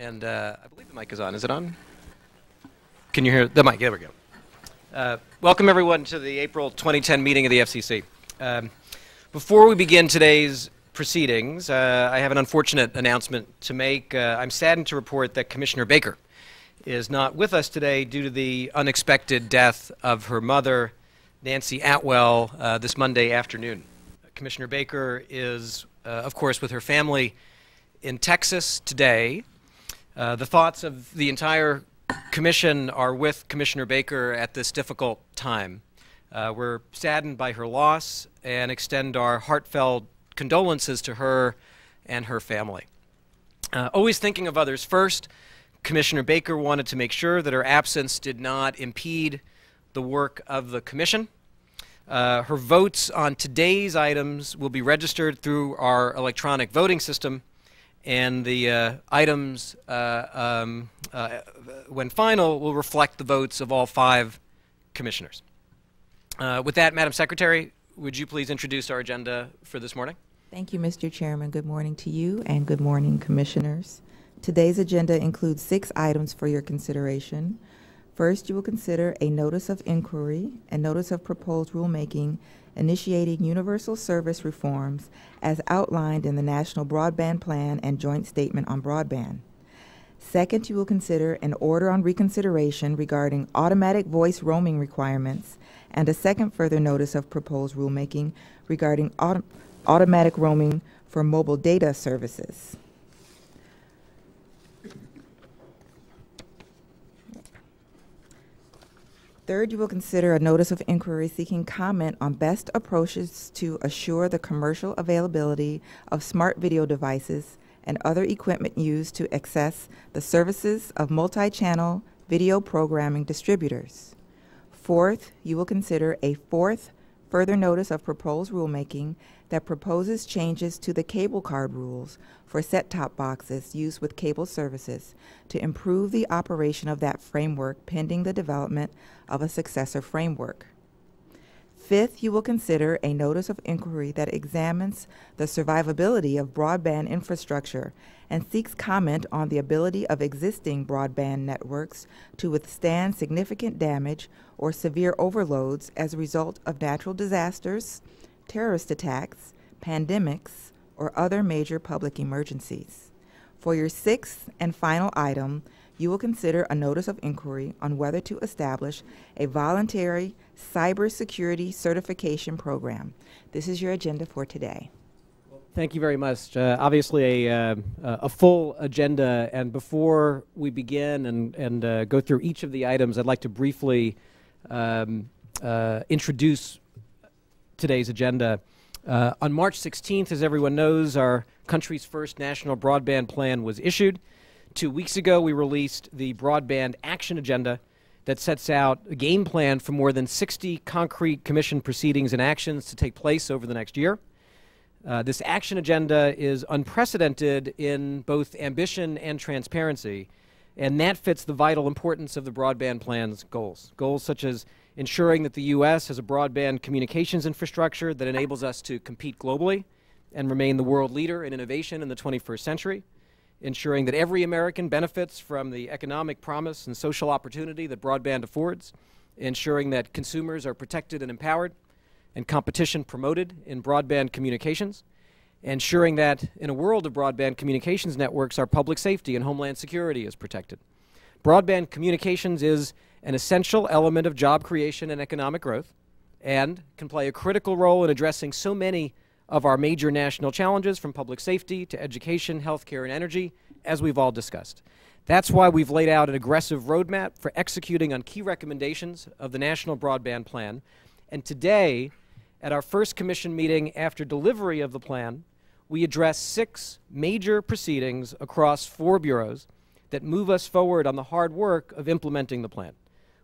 And I believe the mic is on. Is it on? Can you hear the mic? There we go. Welcome, everyone, to the April 2010 meeting of the FCC. Before we begin today's proceedings, I have an unfortunate announcement to make. I'm saddened to report that Commissioner Baker is not with us today due to the unexpected death of her mother, Nancy Atwell, this Monday afternoon. Commissioner Baker is, of course, with her family in Texas today. The thoughts of the entire Commission are with Commissioner Baker at this difficult time. We're saddened by her loss and extend our heartfelt condolences to her and her family. Always thinking of others first, Commissioner Baker wanted to make sure that her absence did not impede the work of the Commission. Her votes on today's items will be registered through our electronic voting system, and the items, when final, will reflect the votes of all 5 commissioners. With that, Madam Secretary, would you please introduce our agenda for this morning? Thank you, Mr. Chairman. Good morning to you, and good morning, commissioners. Today's agenda includes 6 items for your consideration. First, you will consider a notice of inquiry and notice of proposed rulemaking initiating universal service reforms as outlined in the National Broadband Plan and Joint Statement on Broadband. Second, you will consider an order on reconsideration regarding automatic voice roaming requirements and a second further notice of proposed rulemaking regarding automatic roaming for mobile data services. Third, you will consider a notice of inquiry seeking comment on best approaches to assure the commercial availability of smart video devices and other equipment used to access the services of multi-channel video programming distributors. Fourth, you will consider a fourth further notice of proposed rulemaking that proposes changes to the CableCARD rules for set-top boxes used with cable services to improve the operation of that framework pending the development of a successor framework. Fifth, you will consider a notice of inquiry that examines the survivability of broadband infrastructure and seeks comment on the ability of existing broadband networks to withstand significant damage or severe overloads as a result of natural disasters, terrorist attacks, pandemics, or other major public emergencies. For your 6th and final item, you will consider a notice of inquiry on whether to establish a voluntary cybersecurity certification program. This is your agenda for today. Thank you very much. Obviously a full agenda, and before we begin and go through each of the items, I'd like to briefly introduce today's agenda. On March 16th, as everyone knows, our country's first national broadband plan was issued. 2 weeks ago, we released the Broadband Action Agenda that sets out a game plan for more than 60 concrete commission proceedings and actions to take place over the next year. This action agenda is unprecedented in both ambition and transparency, and that fits the vital importance of the broadband plan's goals. Goals such as ensuring that the U.S. has a broadband communications infrastructure that enables us to compete globally and remain the world leader in innovation in the 21st century, ensuring that every American benefits from the economic promise and social opportunity that broadband affords, ensuring that consumers are protected and empowered, and competition promoted in broadband communications, ensuring that in a world of broadband communications networks, our public safety and homeland security is protected. Broadband communications is an essential element of job creation and economic growth, and can play a critical role in addressing so many of our major national challenges, from public safety to education, healthcare, and energy, as we've all discussed. That's why we've laid out an aggressive roadmap for executing on key recommendations of the National Broadband Plan. And today, at our first commission meeting after delivery of the plan, we address 6 major proceedings across 4 bureaus that move us forward on the hard work of implementing the plan.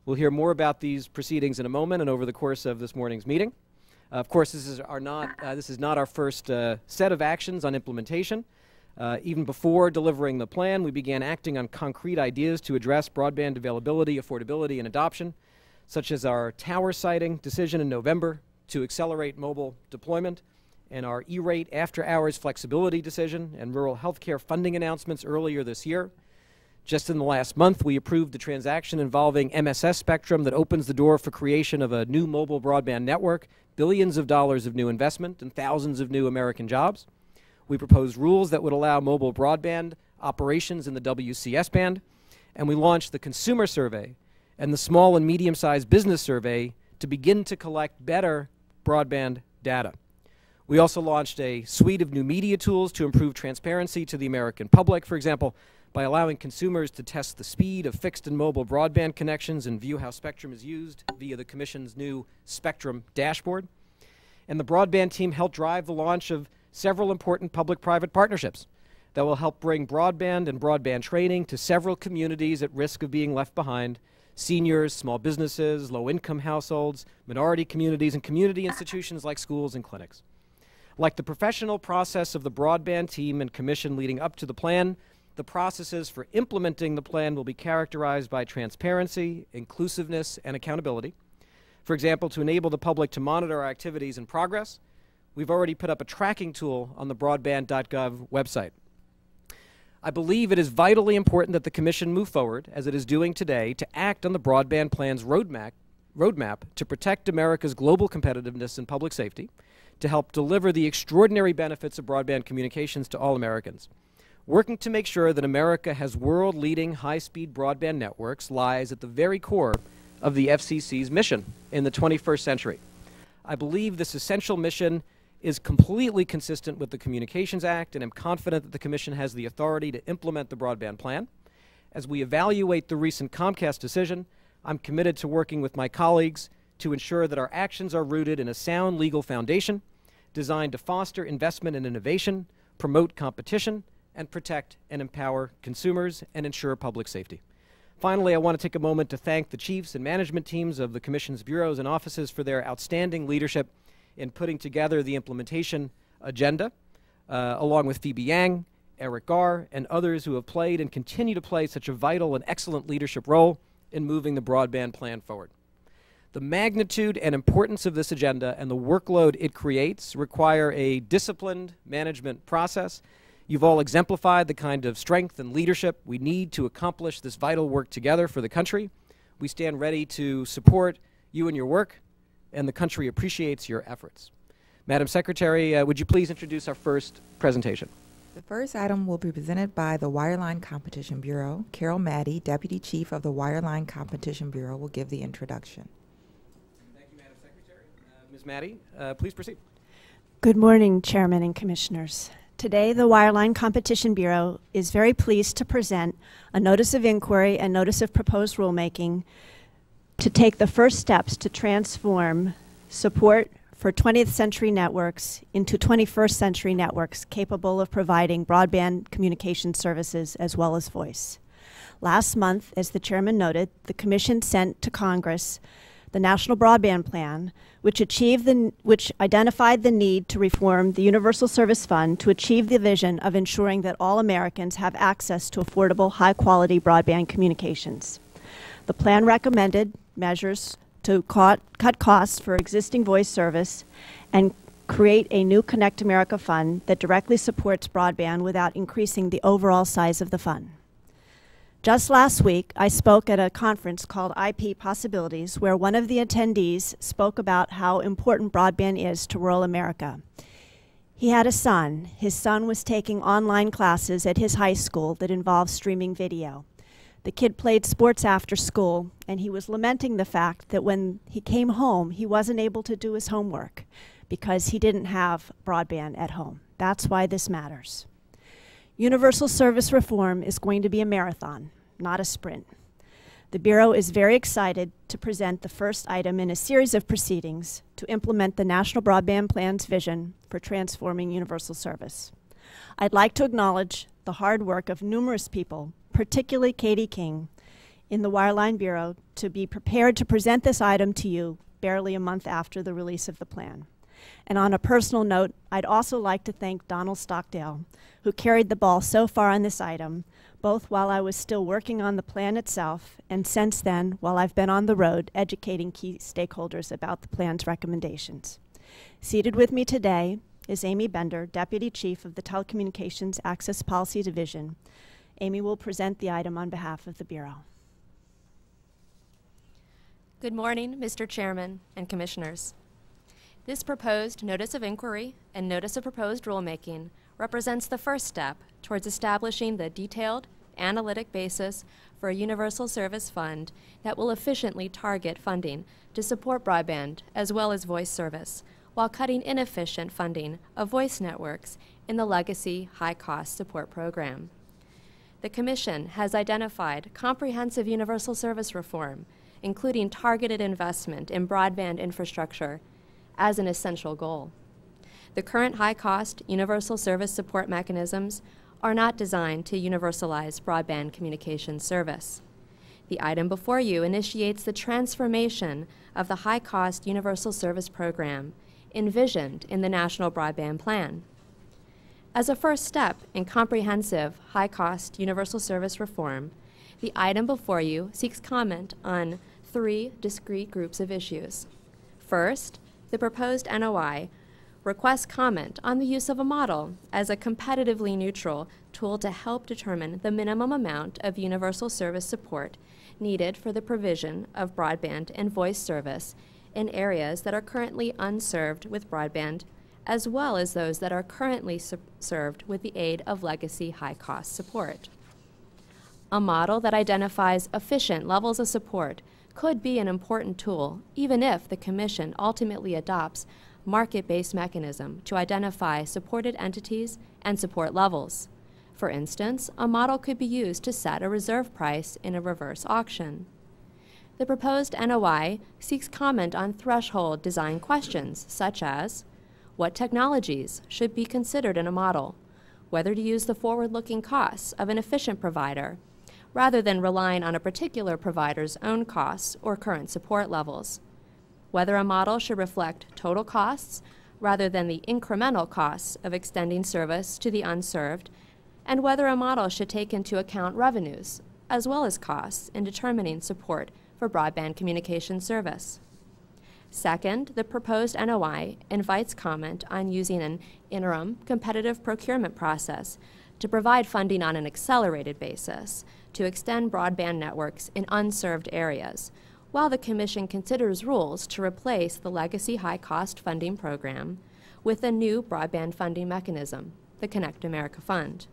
We'll hear more about these proceedings in a moment and over the course of this morning's meeting. Of course, this is not our first set of actions on implementation. Even before delivering the plan, we began acting on concrete ideas to address broadband availability, affordability, and adoption, such as our tower siting decision in November to accelerate mobile deployment, and our E-rate after-hours flexibility decision and rural health care funding announcements earlier this year. Just in the last month, we approved the transaction involving MSS spectrum that opens the door for creation of a new mobile broadband network, billions of dollars of new investment, and thousands of new American jobs. We proposed rules that would allow mobile broadband operations in the WCS band, and we launched the Consumer Survey and the Small and Medium-Sized Business Survey to begin to collect better broadband data. We also launched a suite of new media tools to improve transparency to the American public, for example, by allowing consumers to test the speed of fixed and mobile broadband connections and view how spectrum is used via the Commission's new Spectrum dashboard. And the broadband team helped drive the launch of several important public-private partnerships that will help bring broadband and broadband training to several communities at risk of being left behind: seniors, small businesses, low-income households, minority communities, and community institutions like schools and clinics. Like the professional process of the broadband team and commission leading up to the plan, the processes for implementing the plan will be characterized by transparency, inclusiveness, and accountability. For example, to enable the public to monitor our activities and progress, we've already put up a tracking tool on the broadband.gov website. I believe it is vitally important that the Commission move forward, as it is doing today, to act on the broadband plan's roadmap to protect America's global competitiveness and public safety, to help deliver the extraordinary benefits of broadband communications to all Americans. Working to make sure that America has world-leading high-speed broadband networks lies at the very core of the FCC's mission in the 21st century. I believe this essential mission is completely consistent with the Communications Act, and am confident that the Commission has the authority to implement the broadband plan. As we evaluate the recent Comcast decision, I'm committed to working with my colleagues to ensure that our actions are rooted in a sound legal foundation designed to foster investment and innovation, promote competition, and protect and empower consumers and ensure public safety. Finally, I want to take a moment to thank the chiefs and management teams of the Commission's bureaus and offices for their outstanding leadership in putting together the implementation agenda, along with Phoebe Yang, Eric Garr, and others who have played and continue to play such a vital and excellent leadership role in moving the broadband plan forward. The magnitude and importance of this agenda and the workload it creates require a disciplined management process. You've all exemplified the kind of strength and leadership we need to accomplish this vital work together for the country. We stand ready to support you in your work, and the country appreciates your efforts. Madam Secretary, would you please introduce our first presentation? The first item will be presented by the Wireline Competition Bureau. Carol Maddie, Deputy Chief of the Wireline Competition Bureau, will give the introduction. Thank you, Madam Secretary. Ms. Maddie, please proceed. Good morning, Chairman and Commissioners. Today, the Wireline Competition Bureau is very pleased to present a notice of inquiry and notice of proposed rulemaking to take the first steps to transform support for 20th century networks into 21st century networks capable of providing broadband communication services as well as voice. Last month, as the Chairman noted, the Commission sent to Congress the National Broadband Plan, which identified the need to reform the Universal Service Fund to achieve the vision of ensuring that all Americans have access to affordable, high-quality broadband communications. The plan recommended measures to cut costs for existing voice service and create a new Connect America fund that directly supports broadband without increasing the overall size of the fund. Just last week, I spoke at a conference called IP Possibilities, where one of the attendees spoke about how important broadband is to rural America. He had a son. His son was taking online classes at his high school that involved streaming video. The kid played sports after school, and he was lamenting the fact that when he came home, he wasn't able to do his homework because he didn't have broadband at home. That's why this matters. Universal service reform is going to be a marathon, not a sprint. The Bureau is very excited to present the first item in a series of proceedings to implement the National Broadband Plan's vision for transforming universal service. I'd like to acknowledge the hard work of numerous people, particularly Katie King, in the Wireline Bureau, to be prepared to present this item to you barely a month after the release of the plan. And on a personal note, I'd also like to thank Donald Stockdale, who carried the ball so far on this item, both while I was still working on the plan itself and since then while I've been on the road educating key stakeholders about the plan's recommendations. Seated with me today is Amy Bender, Deputy Chief of the Telecommunications Access Policy Division. Amy will present the item on behalf of the Bureau. Good morning, Mr. Chairman and Commissioners. This proposed Notice of Inquiry and Notice of Proposed Rulemaking represents the first step towards establishing the detailed, analytic basis for a universal service fund that will efficiently target funding to support broadband as well as voice service, while cutting inefficient funding of voice networks in the legacy high-cost support program. The Commission has identified comprehensive universal service reform, including targeted investment in broadband infrastructure, as an essential goal. The current high-cost universal service support mechanisms are not designed to universalize broadband communication service. The item before you initiates the transformation of the high-cost universal service program envisioned in the National Broadband Plan. As a first step in comprehensive high-cost universal service reform, the item before you seeks comment on 3 discrete groups of issues. First, the proposed NOI requests comment on the use of a model as a competitively neutral tool to help determine the minimum amount of universal service support needed for the provision of broadband and voice service in areas that are currently unserved with broadband, as well as those that are currently served with the aid of legacy high-cost support. A model that identifies efficient levels of support could be an important tool, even if the Commission ultimately adopts market-based mechanism to identify supported entities and support levels. For instance, a model could be used to set a reserve price in a reverse auction. The proposed NOI seeks comment on threshold design questions, such as what technologies should be considered in a model, whether to use the forward-looking costs of an efficient provider, rather than relying on a particular provider's own costs or current support levels, whether a model should reflect total costs rather than the incremental costs of extending service to the unserved, and whether a model should take into account revenues as well as costs in determining support for broadband communication service. Second, the proposed NOI invites comment on using an interim competitive procurement process to provide funding on an accelerated basis to extend broadband networks in unserved areas, while the Commission considers rules to replace the legacy high-cost funding program with a new broadband funding mechanism, the Connect America Fund.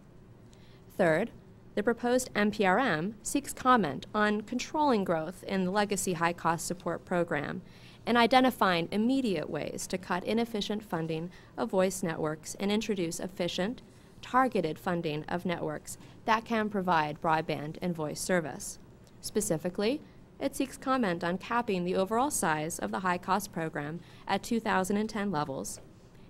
Third, the proposed NPRM seeks comment on controlling growth in the legacy high-cost support program and identifying immediate ways to cut inefficient funding of voice networks and introduce efficient, targeted funding of networks that can provide broadband and voice service. Specifically, it seeks comment on capping the overall size of the high-cost program at 2010 levels,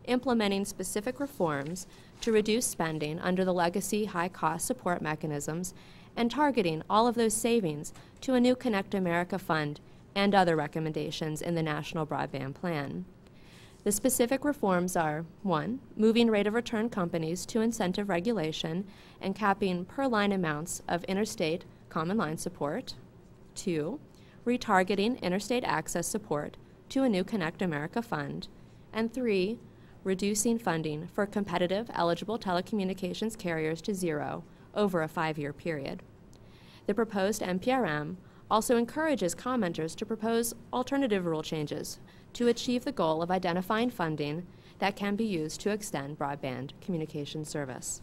implementing specific reforms to reduce spending under the legacy high-cost support mechanisms, and targeting all of those savings to a new Connect America Fund and other recommendations in the National Broadband Plan. The specific reforms are 1. Moving rate of return companies to incentive regulation and capping per-line amounts of interstate common line support. 2. Retargeting interstate access support to a new Connect America Fund. And 3. Reducing funding for competitive eligible telecommunications carriers to 0 over a 5-year period. The proposed NPRM also encourages commenters to propose alternative rule changes to achieve the goal of identifying funding that can be used to extend broadband communication service.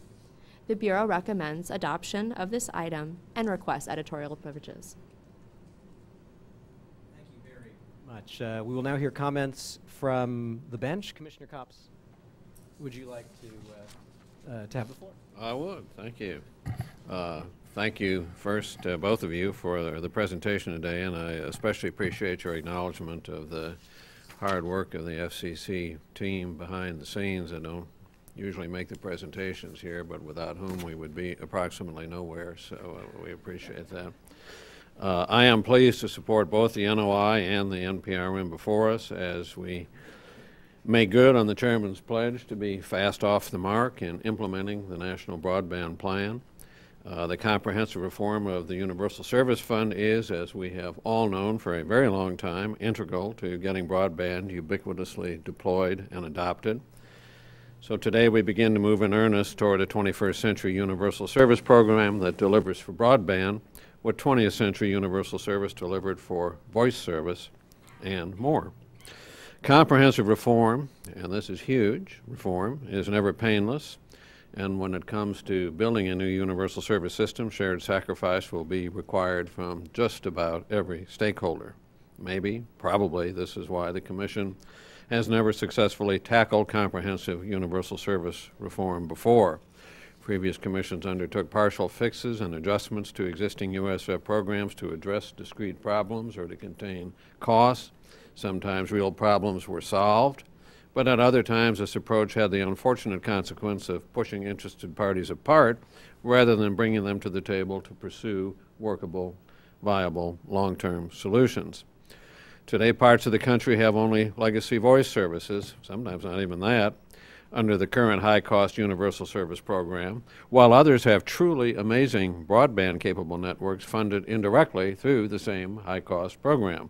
The Bureau recommends adoption of this item and requests editorial privileges. Thank you very much. We will now hear comments from the bench. Commissioner Copps, would you like to have the floor? I would. Thank you. Thank you, first, both of you, for the presentation today, and I especially appreciate your acknowledgement of the hard work of the FCC team behind the scenes. I don't usually make the presentations here, but without whom we would be approximately nowhere, so we appreciate that. I am pleased to support both the NOI and the NPRM before us as we make good on the Chairman's pledge to be fast off the mark in implementing the National Broadband Plan. The comprehensive reform of the Universal Service Fund is, as we have all known for a very long time, integral to getting broadband ubiquitously deployed and adopted. So today we begin to move in earnest toward a 21st century universal service program that delivers for broadband what 20th century universal service delivered for voice service and more. Comprehensive reform, and this is huge, reform is never painless, and when it comes to building a new universal service system, shared sacrifice will be required from just about every stakeholder. Maybe, probably, this is why the Commission has never successfully tackled comprehensive universal service reform before. Previous commissions undertook partial fixes and adjustments to existing USF programs to address discrete problems or to contain costs. Sometimes real problems were solved, but at other times this approach had the unfortunate consequence of pushing interested parties apart rather than bringing them to the table to pursue workable, viable, long-term solutions. Today, parts of the country have only legacy voice services, sometimes not even that, under the current high-cost universal service program, while others have truly amazing broadband-capable networks funded indirectly through the same high-cost program.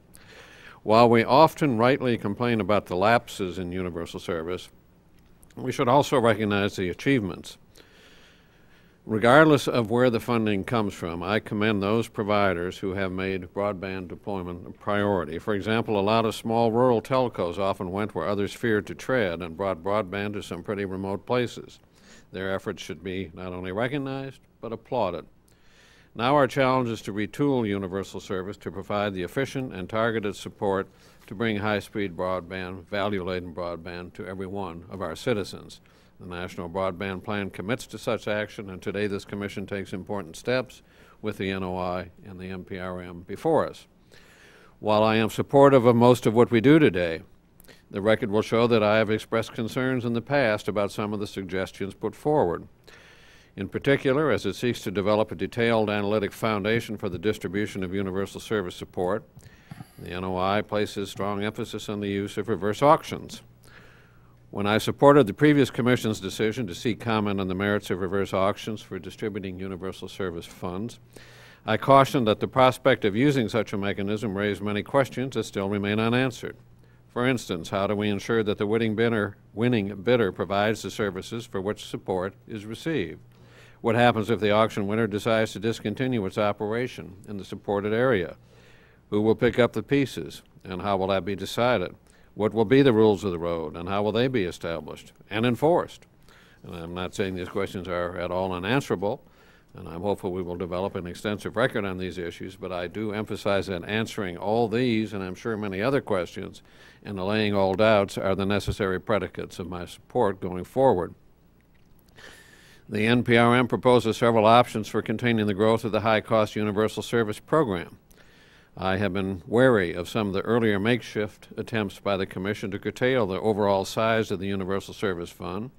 While we often rightly complain about the lapses in universal service, we should also recognize the achievements. Regardless of where the funding comes from, I commend those providers who have made broadband deployment a priority. For example, a lot of small rural telcos often went where others feared to tread and brought broadband to some pretty remote places. Their efforts should be not only recognized, but applauded. Now our challenge is to retool universal service to provide the efficient and targeted support to bring high-speed broadband, value-laden broadband to every one of our citizens. The National Broadband Plan commits to such action, and today this Commission takes important steps with the NOI and the NPRM before us. While I am supportive of most of what we do today, the record will show that I have expressed concerns in the past about some of the suggestions put forward. In particular, as it seeks to develop a detailed analytic foundation for the distribution of universal service support, the NOI places strong emphasis on the use of reverse auctions. When I supported the previous Commission's decision to seek comment on the merits of reverse auctions for distributing universal service funds, I cautioned that the prospect of using such a mechanism raised many questions that still remain unanswered. For instance, how do we ensure that the winning bidder provides the services for which support is received? What happens if the auction winner decides to discontinue its operation in the supported area? Who will pick up the pieces, and how will that be decided? What will be the rules of the road, and how will they be established and enforced? And I'm not saying these questions are at all unanswerable, and I'm hopeful we will develop an extensive record on these issues, but I do emphasize that answering all these, and I'm sure many other questions, and allaying all doubts are the necessary predicates of my support going forward. The NPRM proposes several options for containing the growth of the high-cost universal service program. I have been wary of some of the earlier makeshift attempts by the Commission to curtail the overall size of the Universal Service Fund,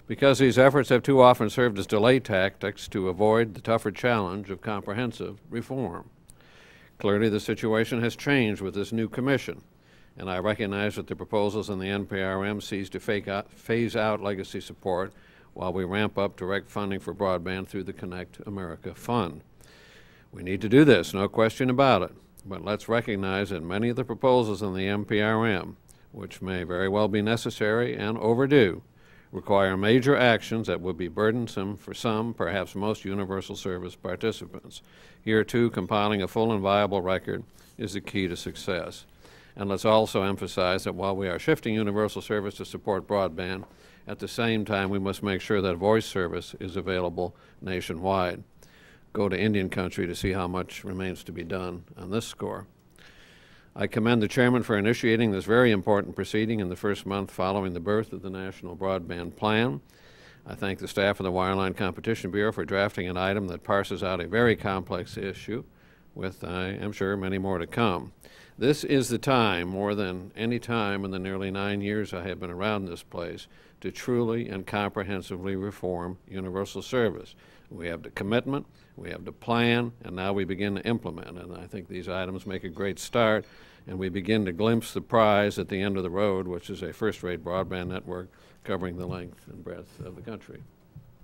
because these efforts have too often served as delay tactics to avoid the tougher challenge of comprehensive reform. Clearly, the situation has changed with this new Commission, and I recognize that the proposals in the NPRM seeks to phase out legacy support while we ramp up direct funding for broadband through the Connect America Fund. We need to do this, no question about it. But let's recognize that many of the proposals in the NPRM, which may very well be necessary and overdue, require major actions that would be burdensome for some, perhaps most, universal service participants. Here, too, compiling a full and viable record is the key to success. And let's also emphasize that while we are shifting universal service to support broadband, at the same time we must make sure that voice service is available nationwide. Go to Indian country to see how much remains to be done on this score. I commend the Chairman for initiating this very important proceeding in the first month following the birth of the National Broadband Plan. I thank the staff of the Wireline Competition Bureau for drafting an item that parses out a very complex issue with, I am sure, many more to come. This is the time, more than any time in the nearly 9 years I have been around this place, to truly and comprehensively reform universal service. We have the commitment, we have the plan, and now we begin to implement. And I think these items make a great start, and we begin to glimpse the prize at the end of the road, which is a first-rate broadband network covering the length and breadth of the country.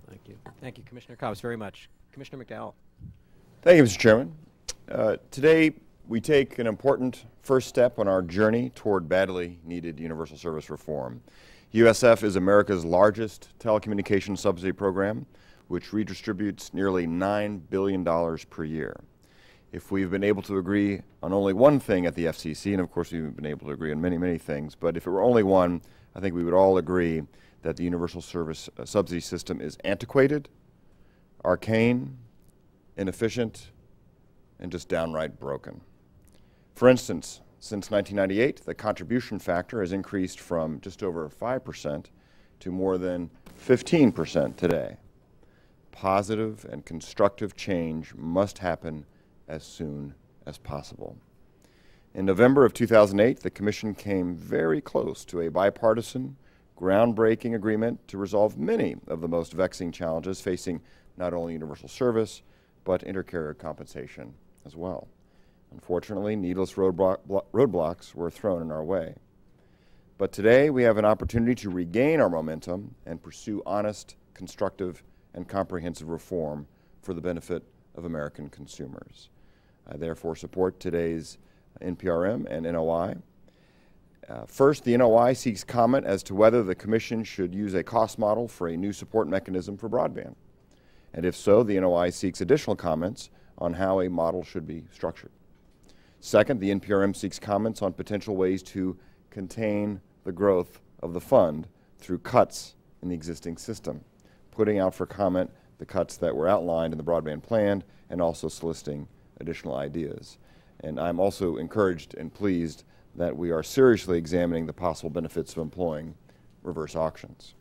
Thank you. Thank you, Commissioner Cobbs, very much. Commissioner McDowell. Thank you, Mr. Chairman. Today, we take an important first step on our journey toward badly needed universal service reform. USF is America's largest telecommunications subsidy program, which redistributes nearly $9 billion per year. If we've been able to agree on only one thing at the FCC, and of course we've been able to agree on many, many things, but if it were only one, I think we would all agree that the universal service subsidy system is antiquated, arcane, inefficient, and just downright broken. For instance, since 1998, the contribution factor has increased from just over 5% to more than 15% today. Positive and constructive change must happen as soon as possible. In November of 2008, the Commission came very close to a bipartisan, groundbreaking agreement to resolve many of the most vexing challenges facing not only universal service, but intercarrier compensation as well. Unfortunately, needless roadblocks were thrown in our way. But today, we have an opportunity to regain our momentum and pursue honest, constructive, and comprehensive reform for the benefit of American consumers. I therefore support today's NPRM and NOI. First, the NOI seeks comment as to whether the Commission should use a cost model for a new support mechanism for broadband. And if so, the NOI seeks additional comments on how a model should be structured. Second, the NPRM seeks comments on potential ways to contain the growth of the fund through cuts in the existing system, putting out for comment the cuts that were outlined in the broadband plan and also soliciting additional ideas. And I'm also encouraged and pleased that we are seriously examining the possible benefits of employing reverse auctions.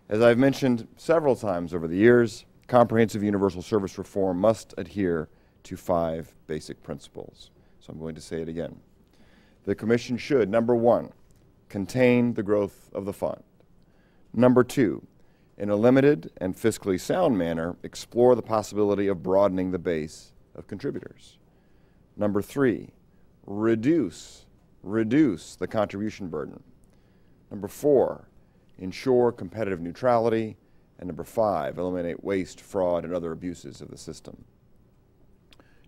As I've mentioned several times over the years, comprehensive universal service reform must adhere to 5 basic principles. So I'm going to say it again. The Commission should, number 1, contain the growth of the fund. Number 2, in a limited and fiscally sound manner, explore the possibility of broadening the base of contributors. Number 3, reduce the contribution burden. Number 4, ensure competitive neutrality. And number 5, eliminate waste, fraud, and other abuses of the system.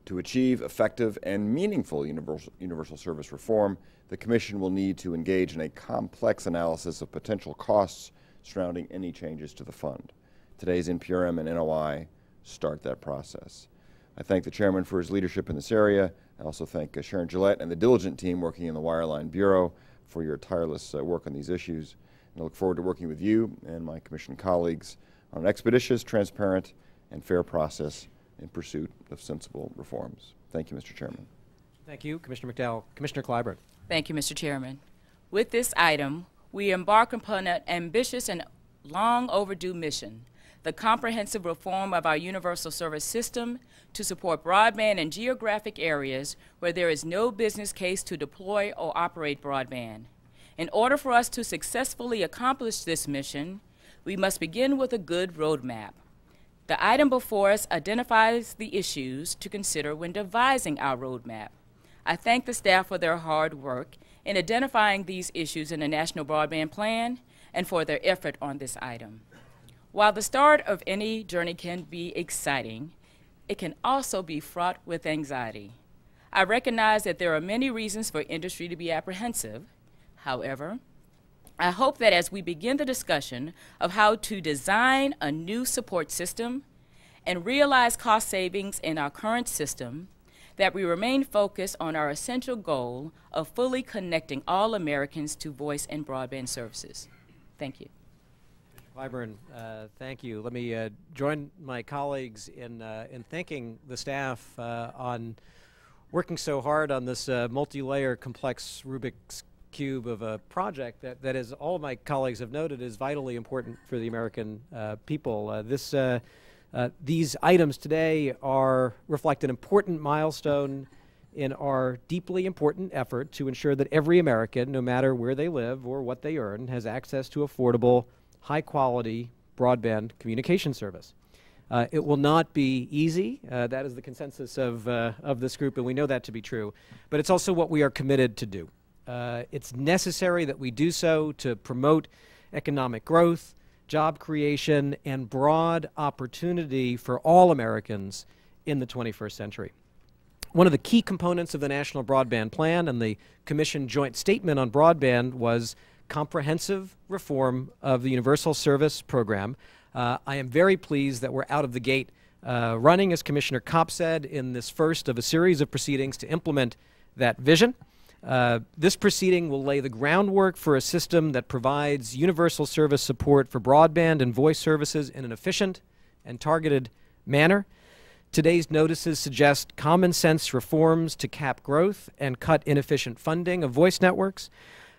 To achieve effective and meaningful universal service reform, the Commission will need to engage in a complex analysis of potential costs surrounding any changes to the fund. Today's NPRM and NOI start that process. I thank the Chairman for his leadership in this area. I also thank Sharon Gillette and the diligent team working in the Wireline Bureau for your tireless work on these issues. And I look forward to working with you and my Commission colleagues on an expeditious, transparent, and fair process in pursuit of sensible reforms. Thank you, Mr. Chairman. Thank you, Commissioner McDowell. Commissioner Clyburn. Thank you, Mr. Chairman. With this item, we embark upon an ambitious and long overdue mission, the comprehensive reform of our universal service system to support broadband in geographic areas where there is no business case to deploy or operate broadband. In order for us to successfully accomplish this mission, we must begin with a good roadmap. The item before us identifies the issues to consider when devising our roadmap. I thank the staff for their hard work in identifying these issues in the National Broadband Plan and for their effort on this item. While the start of any journey can be exciting, it can also be fraught with anxiety. I recognize that there are many reasons for industry to be apprehensive. However, I hope that as we begin the discussion of how to design a new support system and realize cost savings in our current system, that we remain focused on our essential goal of fully connecting all Americans to voice and broadband services. Thank you. Clyburn, thank you. Let me join my colleagues in thanking the staff on working so hard on this multi-layer complex Rubik's Cube of a project that, as all of my colleagues have noted, is vitally important for the American people. These items today reflect an important milestone in our deeply important effort to ensure that every American, no matter where they live or what they earn, has access to affordable, high-quality broadband communication service. It will not be easy. That is the consensus of this group, and we know that to be true. But it's also what we are committed to do. It's necessary that we do so to promote economic growth, job creation, and broad opportunity for all Americans in the 21st century. One of the key components of the National Broadband Plan and the Commission Joint Statement on Broadband was comprehensive reform of the Universal Service Program. I am very pleased that we're out of the gate running, as Commissioner Kopp said, in this first of a series of proceedings to implement that vision. This proceeding will lay the groundwork for a system that provides universal service support for broadband and voice services in an efficient and targeted manner. Today's notices suggest common sense reforms to cap growth and cut inefficient funding of voice networks.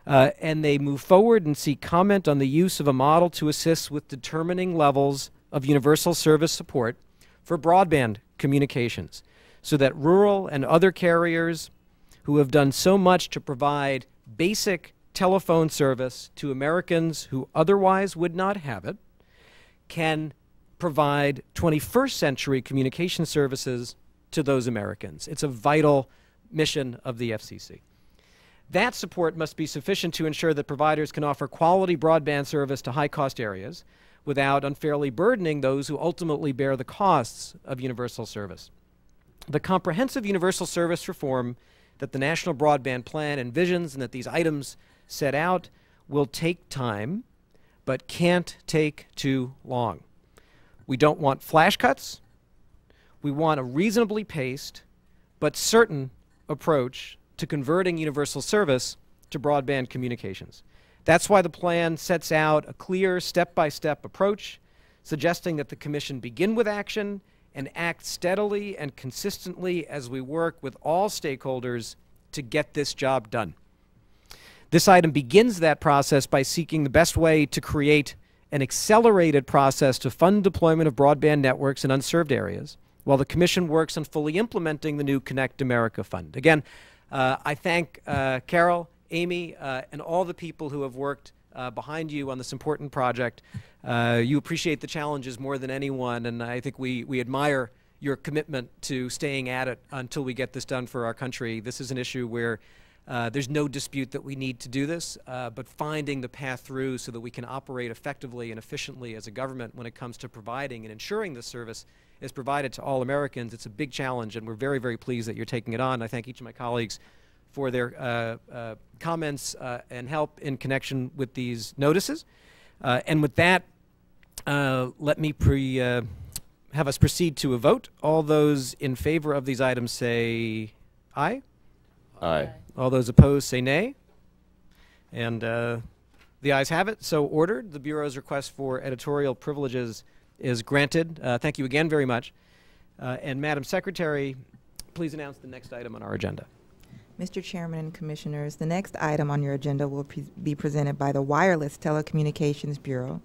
And they move forward and seek comment on the use of a model to assist with determining levels of universal service support for broadband communications, so that rural and other carriers who have done so much to provide basic telephone service to Americans who otherwise would not have it can provide 21st century communication services to those Americans. It's a vital mission of the FCC. That support must be sufficient to ensure that providers can offer quality broadband service to high-cost areas without unfairly burdening those who ultimately bear the costs of universal service. The comprehensive universal service reform that the National Broadband Plan envisions and that these items set out will take time, but can't take too long. We don't want flash cuts. We want a reasonably paced but certain approach to converting universal service to broadband communications. That's why the plan sets out a clear step-by-step approach, suggesting that the Commission begin with action and act steadily and consistently as we work with all stakeholders to get this job done. This item begins that process by seeking the best way to create an accelerated process to fund deployment of broadband networks in unserved areas, while the Commission works on fully implementing the new Connect America Fund. Again, I thank Carol, Amy, and all the people who have worked behind you on this important project. You appreciate the challenges more than anyone, and I think we admire your commitment to staying at it until we get this done for our country. This is an issue where there's no dispute that we need to do this, but finding the path through so that we can operate effectively and efficiently as a government when it comes to providing and ensuring this service is provided to all Americans. It's a big challenge, and we're very, very pleased that you're taking it on. I thank each of my colleagues for their comments and help in connection with these notices. And with that, let me have us proceed to a vote. All those in favor of these items say aye. Aye. All those opposed say nay. And the ayes have it, so ordered. The Bureau's request for editorial privileges is granted. Thank you again very much. And Madam Secretary, please announce the next item on our agenda. Mr. Chairman and Commissioners, the next item on your agenda will be presented by the Wireless Telecommunications Bureau.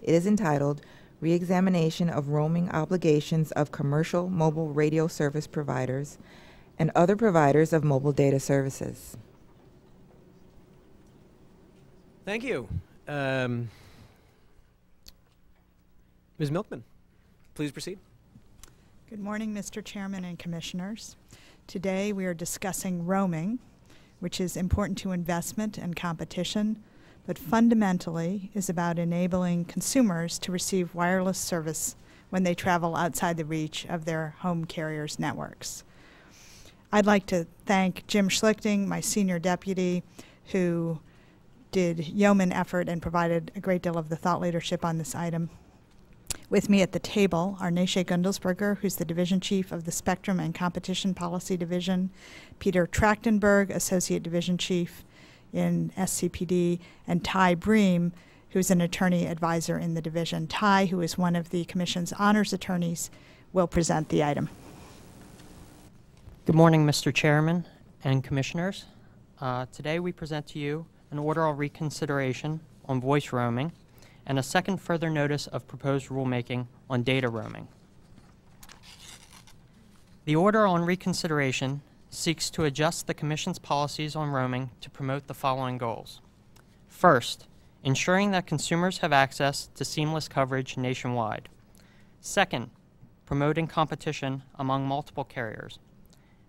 It is entitled Reexamination of Roaming Obligations of Commercial Mobile Radio Service Providers and Other Providers of Mobile Data Services. Thank you. Ms. Milkman, please proceed. Good morning, Mr. Chairman and Commissioners. Today we are discussing roaming, which is important to investment and competition, but fundamentally is about enabling consumers to receive wireless service when they travel outside the reach of their home carrier's networks. I'd like to thank Jim Schlichting, my senior deputy, who did yeoman effort and provided a great deal of the thought leadership on this item. With me at the table are Neshe Gundelsberger, who's the Division Chief of the Spectrum and Competition Policy Division, Peter Trachtenberg, Associate Division Chief in SCPD, and Ty Bream, who's an attorney advisor in the division. Ty, who is one of the Commission's honors attorneys, will present the item. Good morning, Mr. Chairman and Commissioners. Today we present to you an order on reconsideration on voice roaming and a second further notice of proposed rulemaking on data roaming. The order on reconsideration seeks to adjust the Commission's policies on roaming to promote the following goals. First, ensuring that consumers have access to seamless coverage nationwide. Second, promoting competition among multiple carriers.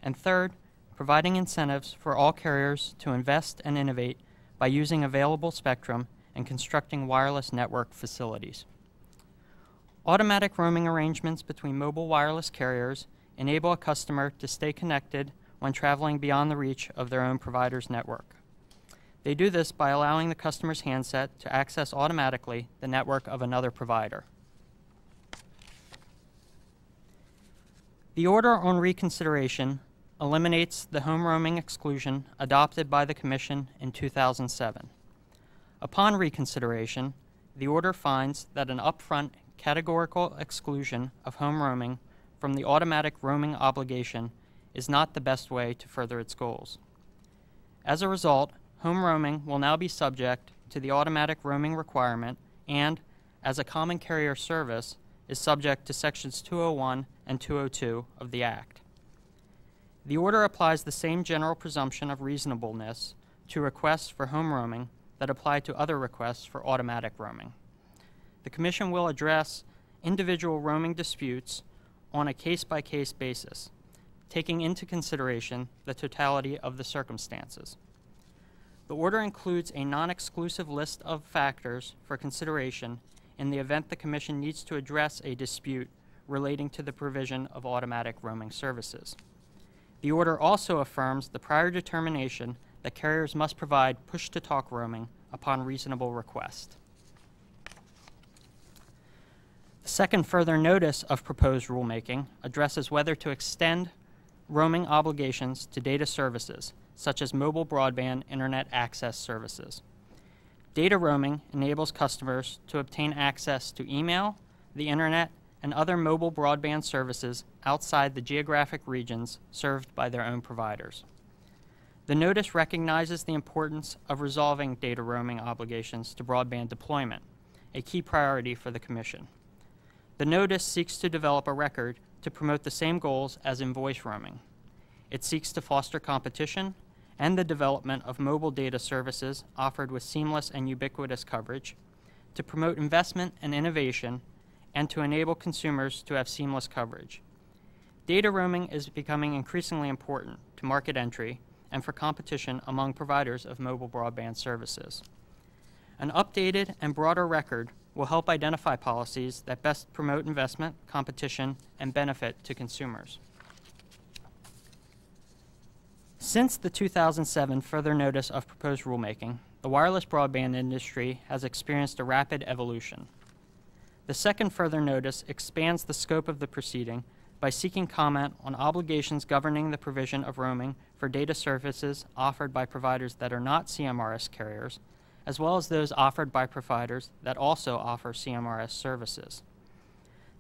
And third, providing incentives for all carriers to invest and innovate by using available spectrum and constructing wireless network facilities. Automatic roaming arrangements between mobile wireless carriers enable a customer to stay connected when traveling beyond the reach of their own provider's network. They do this by allowing the customer's handset to access automatically the network of another provider. The order on reconsideration eliminates the home roaming exclusion adopted by the Commission in 2007. Upon reconsideration, the order finds that an upfront categorical exclusion of home roaming from the automatic roaming obligation is not the best way to further its goals. As a result, home roaming will now be subject to the automatic roaming requirement and, as a common carrier service, is subject to Sections 201 and 202 of the Act. The order applies the same general presumption of reasonableness to requests for home roaming that apply to other requests for automatic roaming. The Commission will address individual roaming disputes on a case-by-case basis, taking into consideration the totality of the circumstances. The order includes a non-exclusive list of factors for consideration in the event the Commission needs to address a dispute relating to the provision of automatic roaming services. The order also affirms the prior determination that carriers must provide push-to-talk roaming upon reasonable request. The second further notice of proposed rulemaking addresses whether to extend roaming obligations to data services, such as mobile broadband internet access services. Data roaming enables customers to obtain access to email, the internet, and other mobile broadband services outside the geographic regions served by their own providers. The notice recognizes the importance of resolving data roaming obligations to broadband deployment, a key priority for the Commission. The notice seeks to develop a record to promote the same goals as in voice roaming. It seeks to foster competition and the development of mobile data services offered with seamless and ubiquitous coverage, to promote investment and innovation, and to enable consumers to have seamless coverage. Data roaming is becoming increasingly important to market entry and for competition among providers of mobile broadband services. An updated and broader record will help identify policies that best promote investment, competition, and benefit to consumers. Since the 2007 further notice of proposed rulemaking, the wireless broadband industry has experienced a rapid evolution. The second further notice expands the scope of the proceeding by seeking comment on obligations governing the provision of roaming for data services offered by providers that are not CMRS carriers, as well as those offered by providers that also offer CMRS services.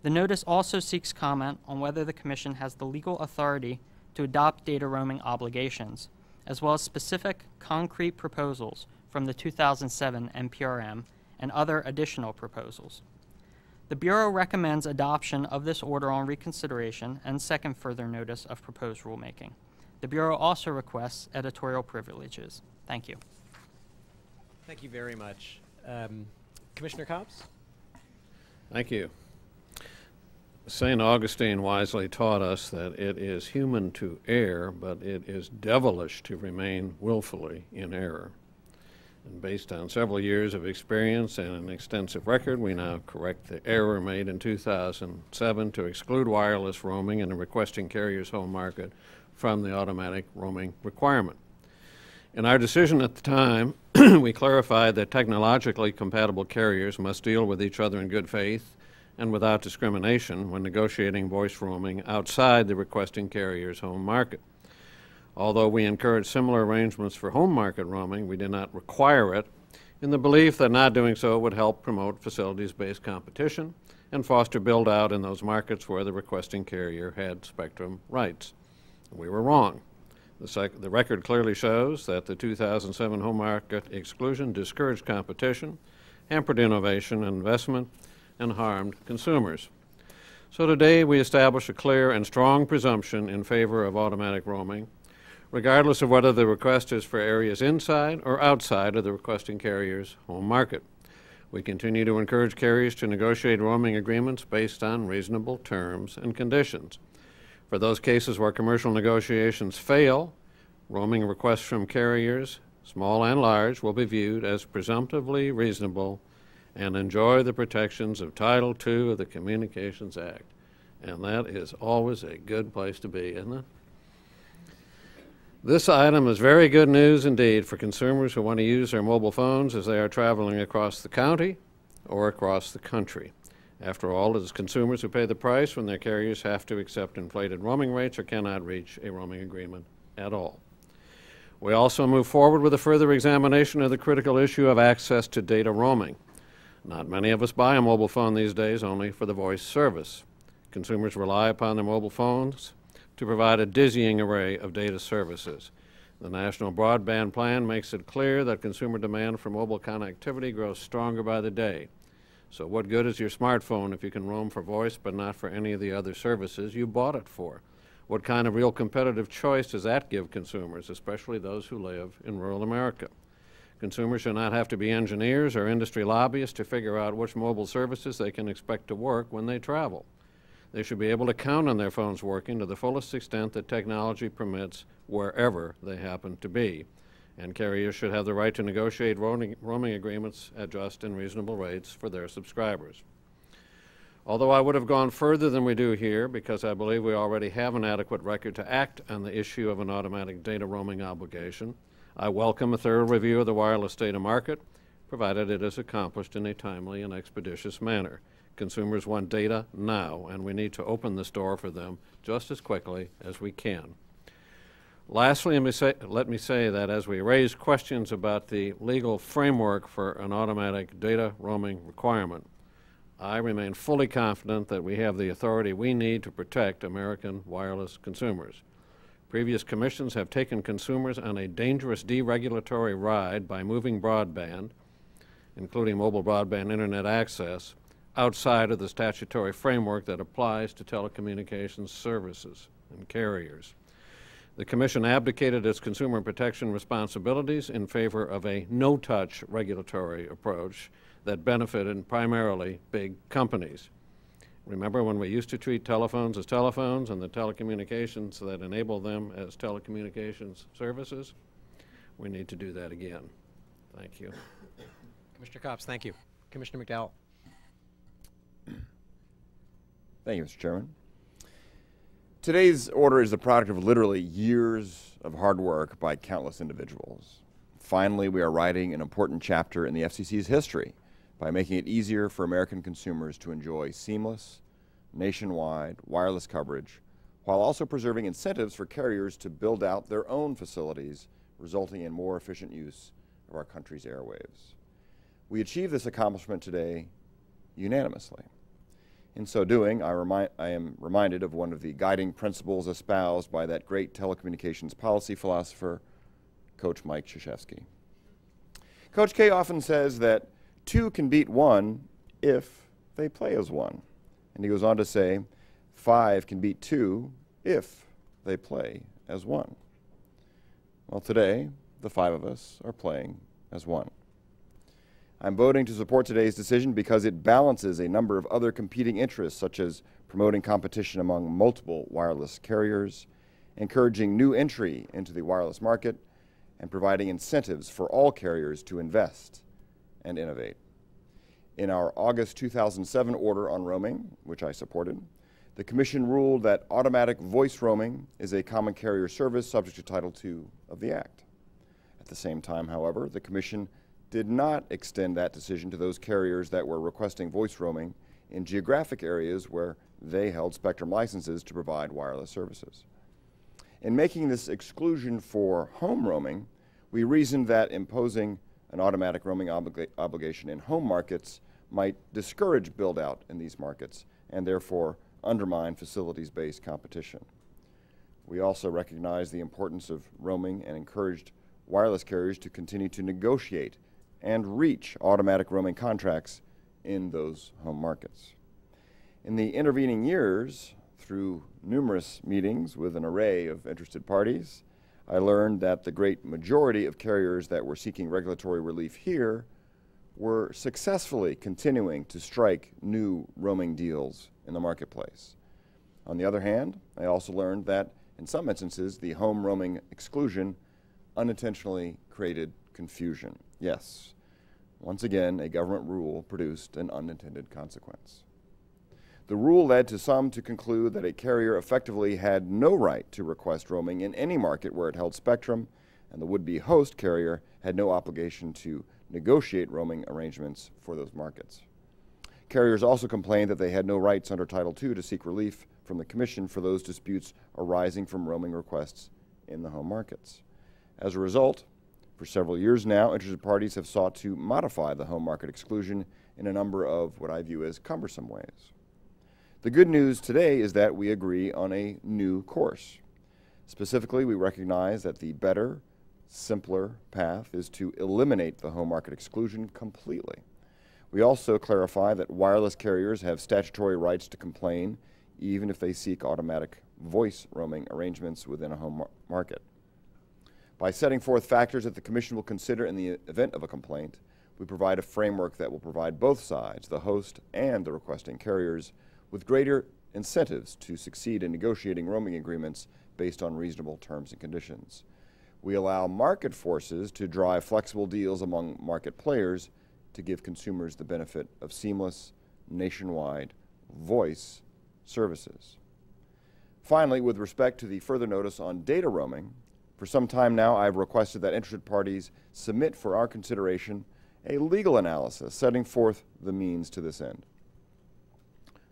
The notice also seeks comment on whether the Commission has the legal authority to adopt data roaming obligations, as well as specific concrete proposals from the 2007 NPRM and other additional proposals. The Bureau recommends adoption of this order on reconsideration and second further notice of proposed rulemaking. The Bureau also requests editorial privileges. Thank you. Thank you very much. Commissioner Cobbs? Thank you. St. Augustine wisely taught us that it is human to err, but it is devilish to remain willfully in error. And based on several years of experience and an extensive record, we now correct the error made in 2007 to exclude wireless roaming in the requesting carrier's home market from the automatic roaming requirement. In our decision at the time, we clarified that technologically compatible carriers must deal with each other in good faith and without discrimination when negotiating voice roaming outside the requesting carrier's home market. Although we encourage similar arrangements for home market roaming, we did not require it in the belief that not doing so would help promote facilities-based competition and foster build-out in those markets where the requesting carrier had spectrum rights. We were wrong. The record clearly shows that the 2007 home market exclusion discouraged competition, hampered innovation and investment, and harmed consumers. So today we establish a clear and strong presumption in favor of automatic roaming, regardless of whether the request is for areas inside or outside of the requesting carrier's home market. We continue to encourage carriers to negotiate roaming agreements based on reasonable terms and conditions. For those cases where commercial negotiations fail, roaming requests from carriers, small and large, will be viewed as presumptively reasonable and enjoy the protections of Title II of the Communications Act. And that is always a good place to be, isn't it? This item is very good news indeed for consumers who want to use their mobile phones as they are traveling across the county or across the country. After all, it is consumers who pay the price when their carriers have to accept inflated roaming rates or cannot reach a roaming agreement at all. We also move forward with a further examination of the critical issue of access to data roaming. Not many of us buy a mobile phone these days only for the voice service. Consumers rely upon their mobile phones to provide a dizzying array of data services. The National Broadband Plan makes it clear that consumer demand for mobile connectivity grows stronger by the day. So what good is your smartphone if you can roam for voice but not for any of the other services you bought it for? What kind of real competitive choice does that give consumers, especially those who live in rural America? Consumers should not have to be engineers or industry lobbyists to figure out which mobile services they can expect to work when they travel. They should be able to count on their phones working to the fullest extent that technology permits wherever they happen to be. And carriers should have the right to negotiate roaming agreements at just and reasonable rates for their subscribers. Although I would have gone further than we do here, because I believe we already have an adequate record to act on the issue of an automatic data roaming obligation, I welcome a thorough review of the wireless data market, provided it is accomplished in a timely and expeditious manner. Consumers want data now, and we need to open this door for them just as quickly as we can. Lastly, let me say that as we raise questions about the legal framework for an automatic data roaming requirement, I remain fully confident that we have the authority we need to protect American wireless consumers. Previous commissions have taken consumers on a dangerous deregulatory ride by moving broadband, including mobile broadband internet access, outside of the statutory framework that applies to telecommunications services and carriers. The Commission abdicated its consumer protection responsibilities in favor of a no-touch regulatory approach that benefited primarily big companies. Remember when we used to treat telephones as telephones and the telecommunications that enable them as telecommunications services? We need to do that again. Thank you. Commissioner Copps, thank you. Commissioner McDowell. Thank you, Mr. Chairman. Today's order is the product of literally years of hard work by countless individuals. Finally, we are writing an important chapter in the FCC's history by making it easier for American consumers to enjoy seamless, nationwide wireless coverage, while also preserving incentives for carriers to build out their own facilities, resulting in more efficient use of our country's airwaves. We achieved this accomplishment today unanimously. In so doing, I am reminded of one of the guiding principles espoused by that great telecommunications policy philosopher, Coach Mike Krzyzewski. Coach K often says that two can beat one if they play as one. And he goes on to say, 5 can beat 2 if they play as one. Well, today, the 5 of us are playing as one. I'm voting to support today's decision because it balances a number of other competing interests, such as promoting competition among multiple wireless carriers, encouraging new entry into the wireless market, and providing incentives for all carriers to invest and innovate. In our August 2007 order on roaming, which I supported, the Commission ruled that automatic voice roaming is a common carrier service subject to Title II of the Act. At the same time, however, the Commission did not extend that decision to those carriers that were requesting voice roaming in geographic areas where they held spectrum licenses to provide wireless services. In making this exclusion for home roaming, we reasoned that imposing an automatic roaming obligation in home markets might discourage build-out in these markets and therefore undermine facilities-based competition. We also recognized the importance of roaming and encouraged wireless carriers to continue to negotiate and reach automatic roaming contracts in those home markets. In the intervening years, through numerous meetings with an array of interested parties, I learned that the great majority of carriers that were seeking regulatory relief here were successfully continuing to strike new roaming deals in the marketplace. On the other hand, I also learned that in some instances, the home roaming exclusion unintentionally created confusion. Yes, once again, a government rule produced an unintended consequence. The rule led to some to conclude that a carrier effectively had no right to request roaming in any market where it held spectrum, and the would-be host carrier had no obligation to negotiate roaming arrangements for those markets. Carriers also complained that they had no rights under Title II to seek relief from the Commission for those disputes arising from roaming requests in the home markets. As a result, for several years now, interested parties have sought to modify the home market exclusion in a number of what I view as cumbersome ways. The good news today is that we agree on a new course. Specifically, we recognize that the better, simpler path is to eliminate the home market exclusion completely. We also clarify that wireless carriers have statutory rights to complain even if they seek automatic voice roaming arrangements within a home market. By setting forth factors that the Commission will consider in the event of a complaint, we provide a framework that will provide both sides, the host and the requesting carriers, with greater incentives to succeed in negotiating roaming agreements based on reasonable terms and conditions. We allow market forces to drive flexible deals among market players to give consumers the benefit of seamless, nationwide voice services. Finally, with respect to the further notice on data roaming, for some time now I've requested that interested parties submit for our consideration a legal analysis setting forth the means to this end.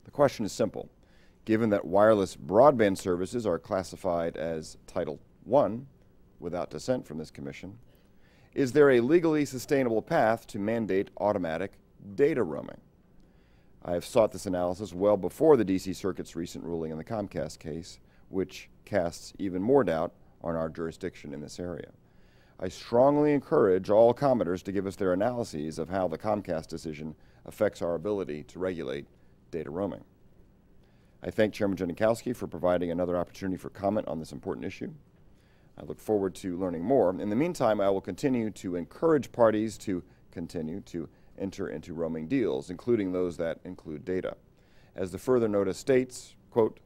The question is simple. Given that wireless broadband services are classified as Title I, without dissent from this Commission, is there a legally sustainable path to mandate automatic data roaming? I have sought this analysis well before the D.C. Circuit's recent ruling in the Comcast case, which casts even more doubt on our jurisdiction in this area. I strongly encourage all commenters to give us their analyses of how the Comcast decision affects our ability to regulate data roaming. I thank Chairman Janikowski for providing another opportunity for comment on this important issue. I look forward to learning more. In the meantime, I will continue to encourage parties to continue to enter into roaming deals, including those that include data. As the further notice states, quote,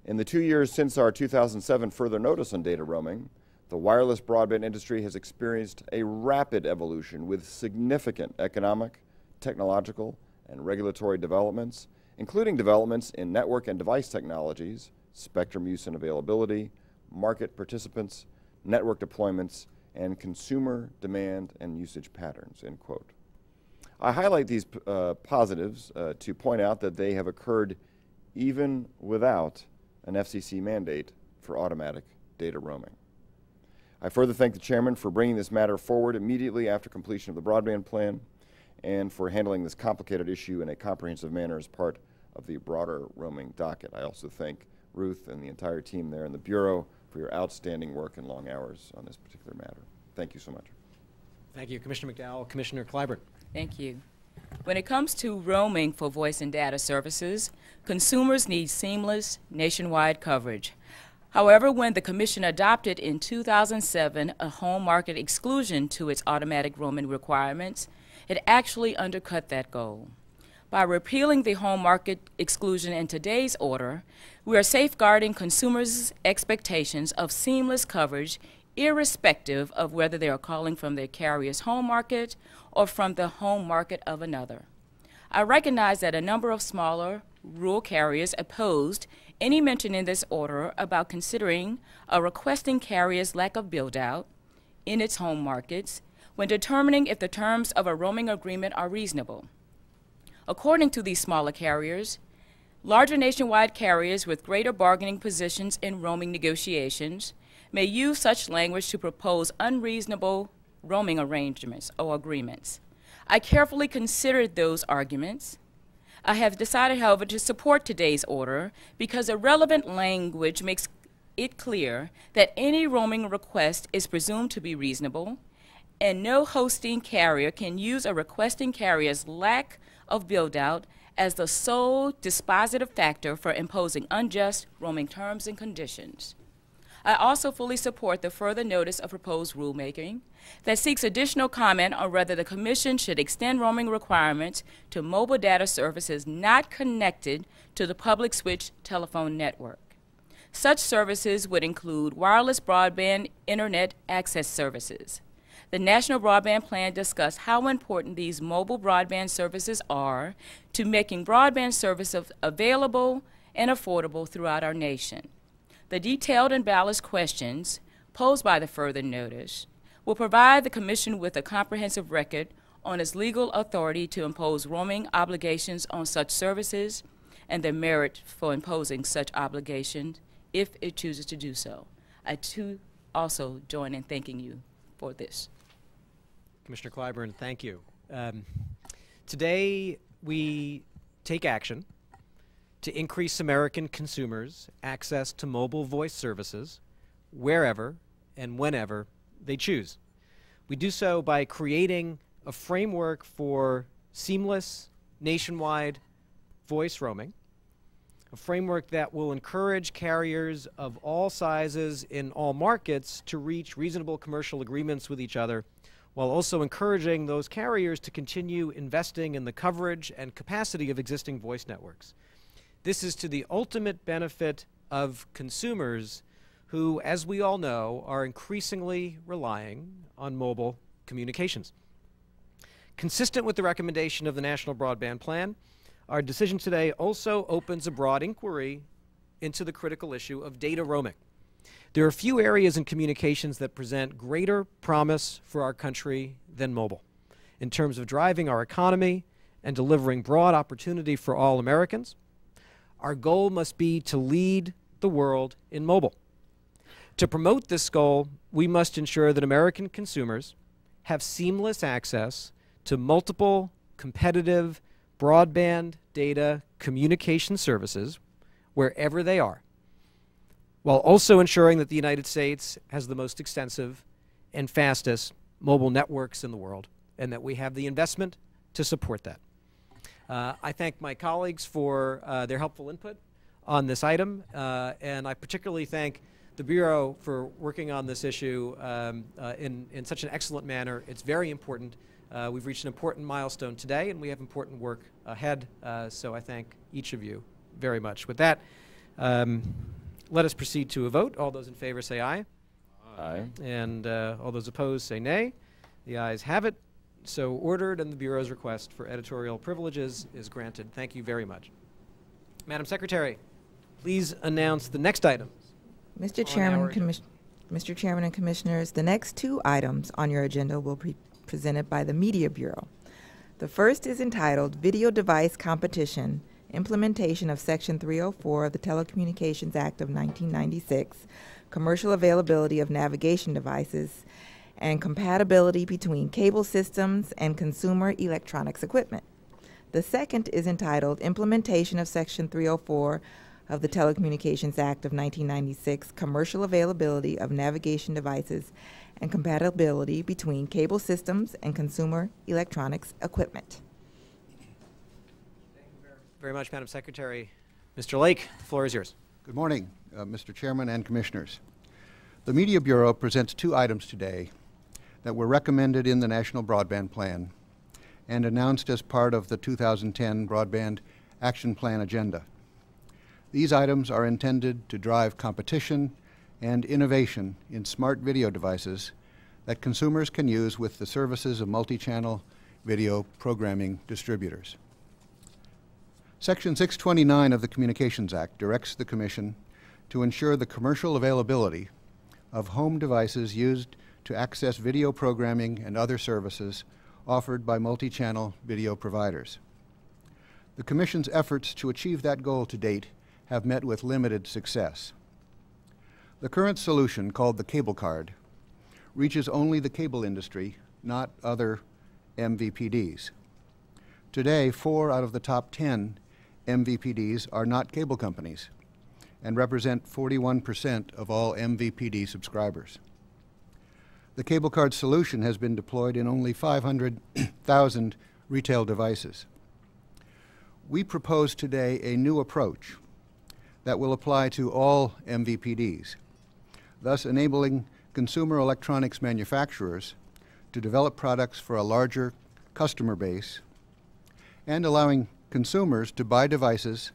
in the 2 years since our 2007 further notice on data roaming, the wireless broadband industry has experienced a rapid evolution with significant economic, technological, and regulatory developments, including developments in network and device technologies, spectrum use and availability, market participants, network deployments, and consumer demand and usage patterns, end quote. I highlight these positives to point out that they have occurred even without an FCC mandate for automatic data roaming. I further thank the Chairman for bringing this matter forward immediately after completion of the broadband plan and for handling this complicated issue in a comprehensive manner as part of the broader roaming docket. I also thank Ruth and the entire team there in the Bureau for your outstanding work and long hours on this particular matter. Thank you so much. Thank you, Commissioner McDowell. Commissioner Clyburn. Thank you. When it comes to roaming for voice and data services, consumers need seamless nationwide coverage. However, when the Commission adopted in 2007 a home market exclusion to its automatic roaming requirements, it actually undercut that goal. By repealing the home market exclusion in today's order, we are safeguarding consumers' expectations of seamless coverage irrespective of whether they are calling from their carrier's home market or from the home market of another. I recognize that a number of smaller rural carriers opposed any mention in this order about considering a requesting carrier's lack of build-out in its home markets when determining if the terms of a roaming agreement are reasonable. According to these smaller carriers, larger nationwide carriers with greater bargaining positions in roaming negotiations may use such language to propose unreasonable roaming arrangements or agreements. I carefully considered those arguments. I have decided, however, to support today's order because the relevant language makes it clear that any roaming request is presumed to be reasonable, and no hosting carrier can use a requesting carrier's lack of build-out as the sole dispositive factor for imposing unjust roaming terms and conditions. I also fully support the further notice of proposed rulemaking that seeks additional comment on whether the Commission should extend roaming requirements to mobile data services not connected to the public switch telephone network. Such services would include wireless broadband internet access services. The National Broadband Plan discussed how important these mobile broadband services are to making broadband services available and affordable throughout our nation. The detailed and balanced questions posed by the further notice will provide the Commission with a comprehensive record on its legal authority to impose roaming obligations on such services and the merit for imposing such obligations if it chooses to do so. I too also join in thanking you for this. Commissioner Clyburn, thank you. Today we take action to increase American consumers' access to mobile voice services wherever and whenever they choose. We do so by creating a framework for seamless nationwide voice roaming, a framework that will encourage carriers of all sizes in all markets to reach reasonable commercial agreements with each other, while also encouraging those carriers to continue investing in the coverage and capacity of existing voice networks. This is to the ultimate benefit of consumers who, as we all know, are increasingly relying on mobile communications. Consistent with the recommendation of the National Broadband Plan, our decision today also opens a broad inquiry into the critical issue of data roaming. There are few areas in communications that present greater promise for our country than mobile, in terms of driving our economy and delivering broad opportunity for all Americans. Our goal must be to lead the world in mobile. To promote this goal, we must ensure that American consumers have seamless access to multiple competitive broadband data communication services wherever they are, while also ensuring that the United States has the most extensive and fastest mobile networks in the world, and that we have the investment to support that. I thank my colleagues for their helpful input on this item, and I particularly thank the Bureau for working on this issue in such an excellent manner. It's very important. We've reached an important milestone today, and we have important work ahead, so I thank each of you very much. With that, let us proceed to a vote. All those in favor say aye. Aye. And all those opposed say nay. The ayes have it. So ordered, and the Bureau's request for editorial privileges is granted. Thank you very much. Madam Secretary, please announce the next items. Mr. Chairman and Commissioners, the next two items on your agenda will be presented by the Media Bureau. The first is entitled Video Device Competition, Implementation of Section 304 of the Telecommunications Act of 1996, Commercial Availability of Navigation Devices, and Compatibility between Cable Systems and Consumer Electronics Equipment. The second is entitled Implementation of Section 304 of the Telecommunications Act of 1996, Commercial Availability of Navigation Devices and Compatibility between Cable Systems and Consumer Electronics Equipment. Thank you very much, Madam Secretary. Mr. Lake, the floor is yours. Good morning, Mr. Chairman and Commissioners. The Media Bureau presents two items today that were recommended in the National Broadband Plan and announced as part of the 2010 Broadband Action Plan agenda. These items are intended to drive competition and innovation in smart video devices that consumers can use with the services of multi-channel video programming distributors. Section 629 of the Communications Act directs the Commission to ensure the commercial availability of home devices used to access video programming and other services offered by multi-channel video providers. The Commission's efforts to achieve that goal to date have met with limited success. The current solution, called the CableCARD, reaches only the cable industry, not other MVPDs. Today, 4 out of the top 10 MVPDs are not cable companies and represent 41% of all MVPD subscribers. The CableCARD solution has been deployed in only 500,000 retail devices. We propose today a new approach that will apply to all MVPDs, thus enabling consumer electronics manufacturers to develop products for a larger customer base and allowing consumers to buy devices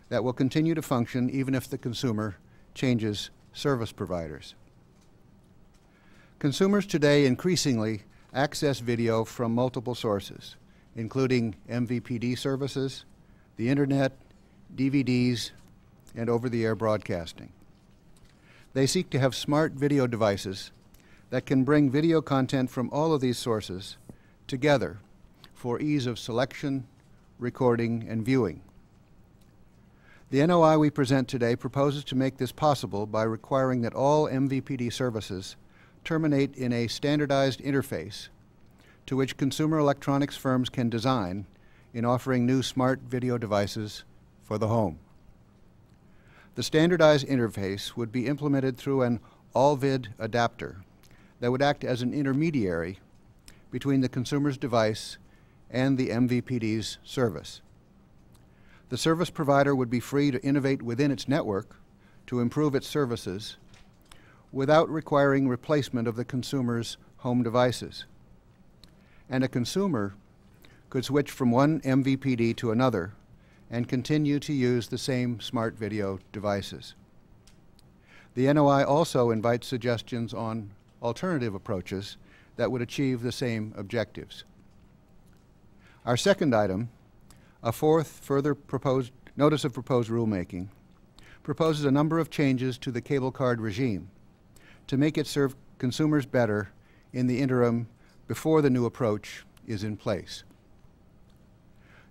that will continue to function even if the consumer changes service providers. Consumers today increasingly access video from multiple sources, including MVPD services, the internet, DVDs, and over-the-air broadcasting. They seek to have smart video devices that can bring video content from all of these sources together for ease of selection, recording, and viewing. The NOI we present today proposes to make this possible by requiring that all MVPD services terminate in a standardized interface to which consumer electronics firms can design in offering new smart video devices for the home. The standardized interface would be implemented through an all-vid adapter that would act as an intermediary between the consumer's device and the MVPD's service. The service provider would be free to innovate within its network to improve its services without requiring replacement of the consumer's home devices. And a consumer could switch from one MVPD to another and continue to use the same smart video devices. The NOI also invites suggestions on alternative approaches that would achieve the same objectives. Our second item, a fourth further notice of proposed rulemaking, proposes a number of changes to the CableCARD regime to make it serve consumers better in the interim before the new approach is in place.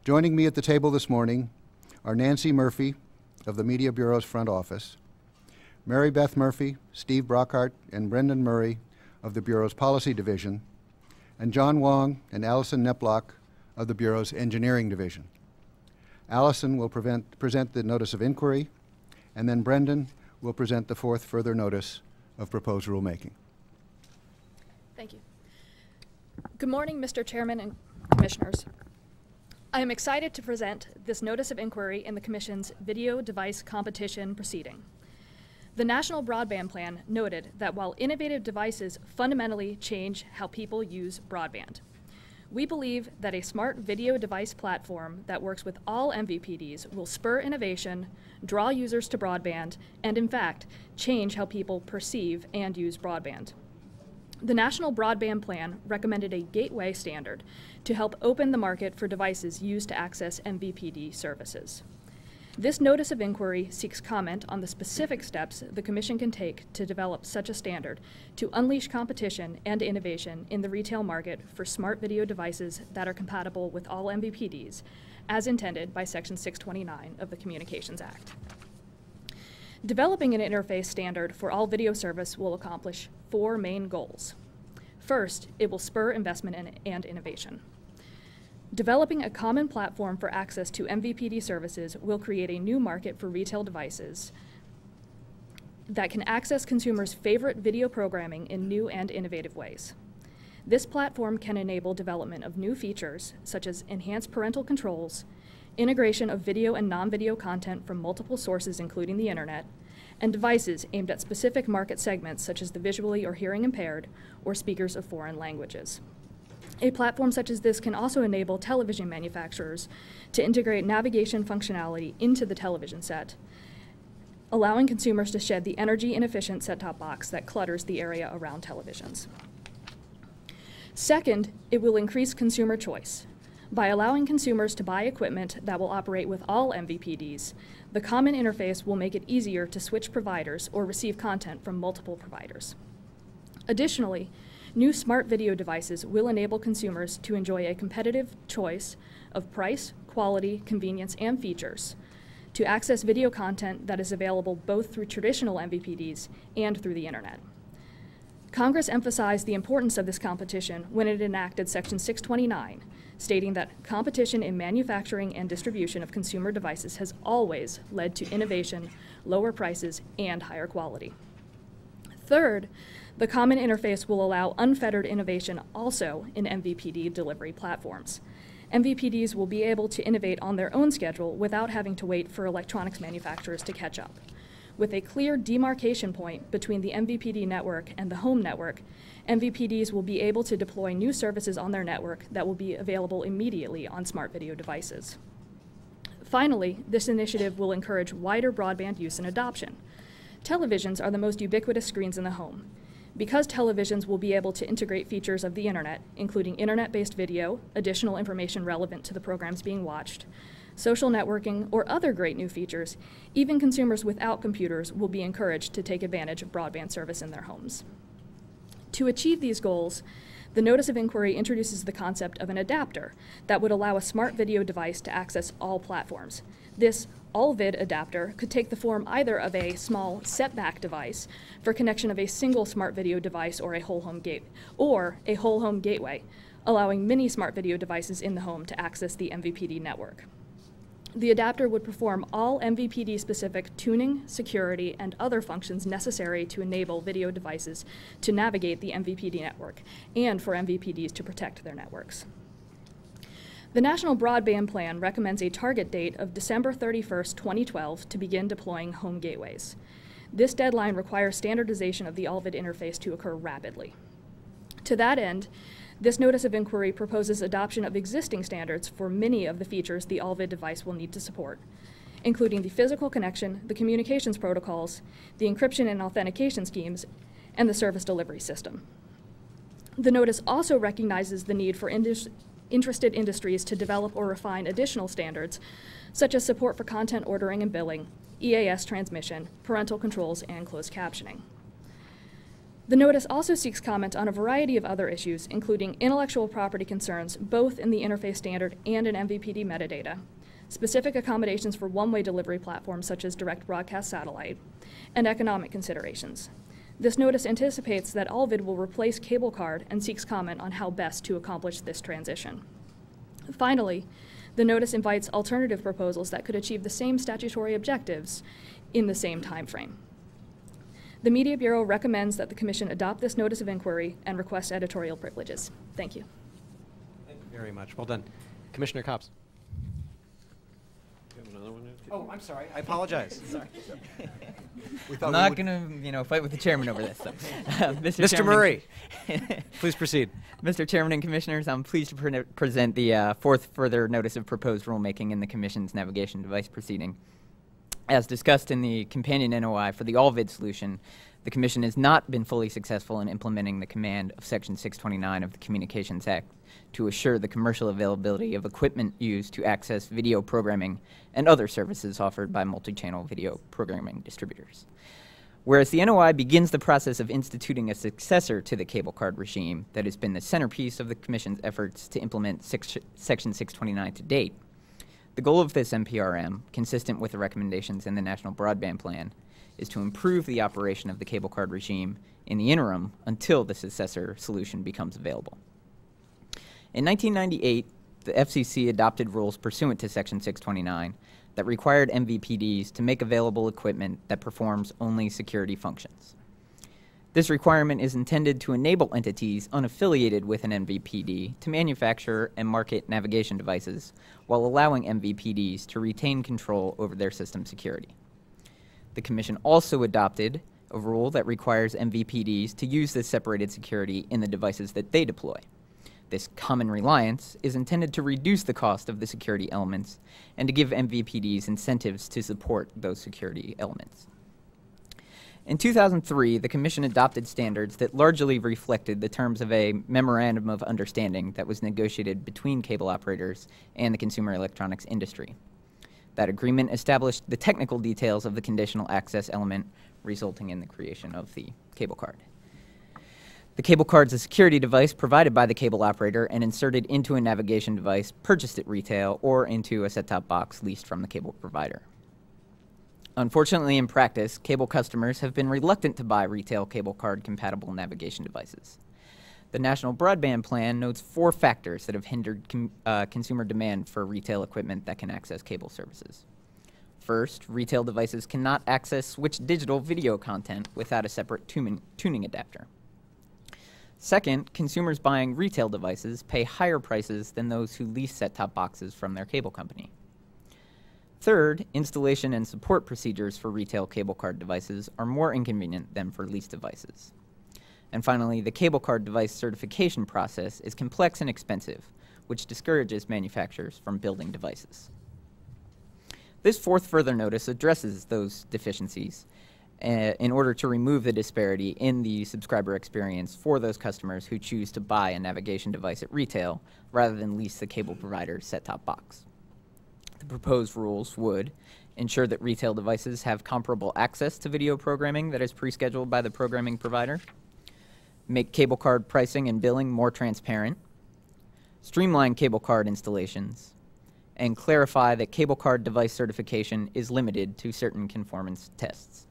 Joining me at the table this morning are Nancy Murphy of the Media Bureau's front office, Mary Beth Murphy, Steve Brockhart, and Brendan Murray of the Bureau's Policy Division, and John Wong and Allison Neplock of the Bureau's Engineering Division. Allison will present the notice of inquiry, and then Brendan will present the fourth further notice of proposed rulemaking. Thank you. Good morning, Mr. Chairman and Commissioners. I am excited to present this notice of inquiry in the Commission's video device competition proceeding. The National Broadband Plan noted that while innovative devices fundamentally change how people use broadband, we believe that a smart video device platform that works with all MVPDs will spur innovation, draw users to broadband, and in fact, change how people perceive and use broadband. The National Broadband Plan recommended a gateway standard to help open the market for devices used to access MVPD services. This notice of inquiry seeks comment on the specific steps the Commission can take to develop such a standard to unleash competition and innovation in the retail market for smart video devices that are compatible with all MVPDs, as intended by Section 629 of the Communications Act. Developing an interface standard for all video service will accomplish four main goals. First, it will spur investment and innovation. Developing a common platform for access to MVPD services will create a new market for retail devices that can access consumers' favorite video programming in new and innovative ways. This platform can enable development of new features, such as enhanced parental controls, integration of video and non-video content from multiple sources, including the internet, and devices aimed at specific market segments, such as the visually or hearing impaired or speakers of foreign languages. A platform such as this can also enable television manufacturers to integrate navigation functionality into the television set, allowing consumers to shed the energy-inefficient set-top box that clutters the area around televisions. Second, it will increase consumer choice. By allowing consumers to buy equipment that will operate with all MVPDs, the common interface will make it easier to switch providers or receive content from multiple providers. Additionally, new smart video devices will enable consumers to enjoy a competitive choice of price, quality, convenience, and features to access video content that is available both through traditional MVPDs and through the internet. Congress emphasized the importance of this competition when it enacted Section 629, stating that competition in manufacturing and distribution of consumer devices has always led to innovation, lower prices, and higher quality. Third, the common interface will allow unfettered innovation also in MVPD delivery platforms. MVPDs will be able to innovate on their own schedule without having to wait for electronics manufacturers to catch up. With a clear demarcation point between the MVPD network and the home network, MVPDs will be able to deploy new services on their network that will be available immediately on smart video devices. Finally, this initiative will encourage wider broadband use and adoption. Televisions are the most ubiquitous screens in the home. Because televisions will be able to integrate features of the internet, including internet-based video, additional information relevant to the programs being watched, social networking, or other great new features, even consumers without computers will be encouraged to take advantage of broadband service in their homes. To achieve these goals, the Notice of Inquiry introduces the concept of an adapter that would allow a smart video device to access all platforms. This all-vid adapter could take the form either of a small setback device for connection of a single smart video device or a whole home gateway, allowing many smart video devices in the home to access the MVPD network. The adapter would perform all MVPD-specific tuning, security, and other functions necessary to enable video devices to navigate the MVPD network and for MVPDs to protect their networks. The National Broadband Plan recommends a target date of December 31st, 2012 to begin deploying home gateways. This deadline requires standardization of the all-vid interface to occur rapidly. To that end, this Notice of Inquiry proposes adoption of existing standards for many of the features the all-vid device will need to support, including the physical connection, the communications protocols, the encryption and authentication schemes, and the service delivery system. The notice also recognizes the need for interested industries to develop or refine additional standards, such as support for content ordering and billing, EAS transmission, parental controls, and closed captioning. The notice also seeks comment on a variety of other issues, including intellectual property concerns, both in the interface standard and in MVPD metadata, specific accommodations for one-way delivery platforms such as direct broadcast satellite, and economic considerations. This notice anticipates that all-vid will replace CableCARD and seeks comment on how best to accomplish this transition. Finally, the notice invites alternative proposals that could achieve the same statutory objectives in the same time frame. The Media Bureau recommends that the Commission adopt this Notice of Inquiry and request editorial privileges. Thank you. Thank you very much. Well done. Commissioner Copps. You have another one there? Oh, I'm sorry. I apologize. Sorry. I'm not going to, fight with the chairman over this. So. Mr. Murray, please proceed. Mr. Chairman and Commissioners, I'm pleased to present the fourth further notice of proposed rulemaking in the Commission's navigation device proceeding. As discussed in the companion NOI for the all-vid solution, the Commission has not been fully successful in implementing the command of Section 629 of the Communications Act to assure the commercial availability of equipment used to access video programming and other services offered by multi-channel video programming distributors. Whereas the NOI begins the process of instituting a successor to the CableCARD regime that has been the centerpiece of the Commission's efforts to implement Section 629 to date, the goal of this NPRM, consistent with the recommendations in the National Broadband Plan, is to improve the operation of the CableCARD regime in the interim until the successor solution becomes available. In 1998, the FCC adopted rules pursuant to Section 629 that required MVPDs to make available equipment that performs only security functions. This requirement is intended to enable entities unaffiliated with an MVPD to manufacture and market navigation devices while allowing MVPDs to retain control over their system security. The Commission also adopted a rule that requires MVPDs to use this separated security in the devices that they deploy. This common reliance is intended to reduce the cost of the security elements and to give MVPDs incentives to support those security elements. In 2003, the Commission adopted standards that largely reflected the terms of a Memorandum of Understanding that was negotiated between cable operators and the consumer electronics industry. That agreement established the technical details of the conditional access element, resulting in the creation of the CableCARD. The CableCARD is a security device provided by the cable operator and inserted into a navigation device purchased at retail or into a set-top box leased from the cable provider. Unfortunately, in practice, cable customers have been reluctant to buy retail CableCARD-compatible navigation devices. The National Broadband Plan notes 4 factors that have hindered consumer demand for retail equipment that can access cable services. First, retail devices cannot access switched digital video content without a separate tuning adapter. Second, consumers buying retail devices pay higher prices than those who lease set-top boxes from their cable company. Third, installation and support procedures for retail CableCARD devices are more inconvenient than for leased devices. And finally, the CableCARD device certification process is complex and expensive, which discourages manufacturers from building devices. This fourth further notice addresses those deficiencies in order to remove the disparity in the subscriber experience for those customers who choose to buy a navigation device at retail rather than lease the cable provider's set-top box. The proposed rules would ensure that retail devices have comparable access to video programming that is pre-scheduled by the programming provider, make CableCARD pricing and billing more transparent, streamline CableCARD installations, and clarify that CableCARD device certification is limited to certain conformance tests.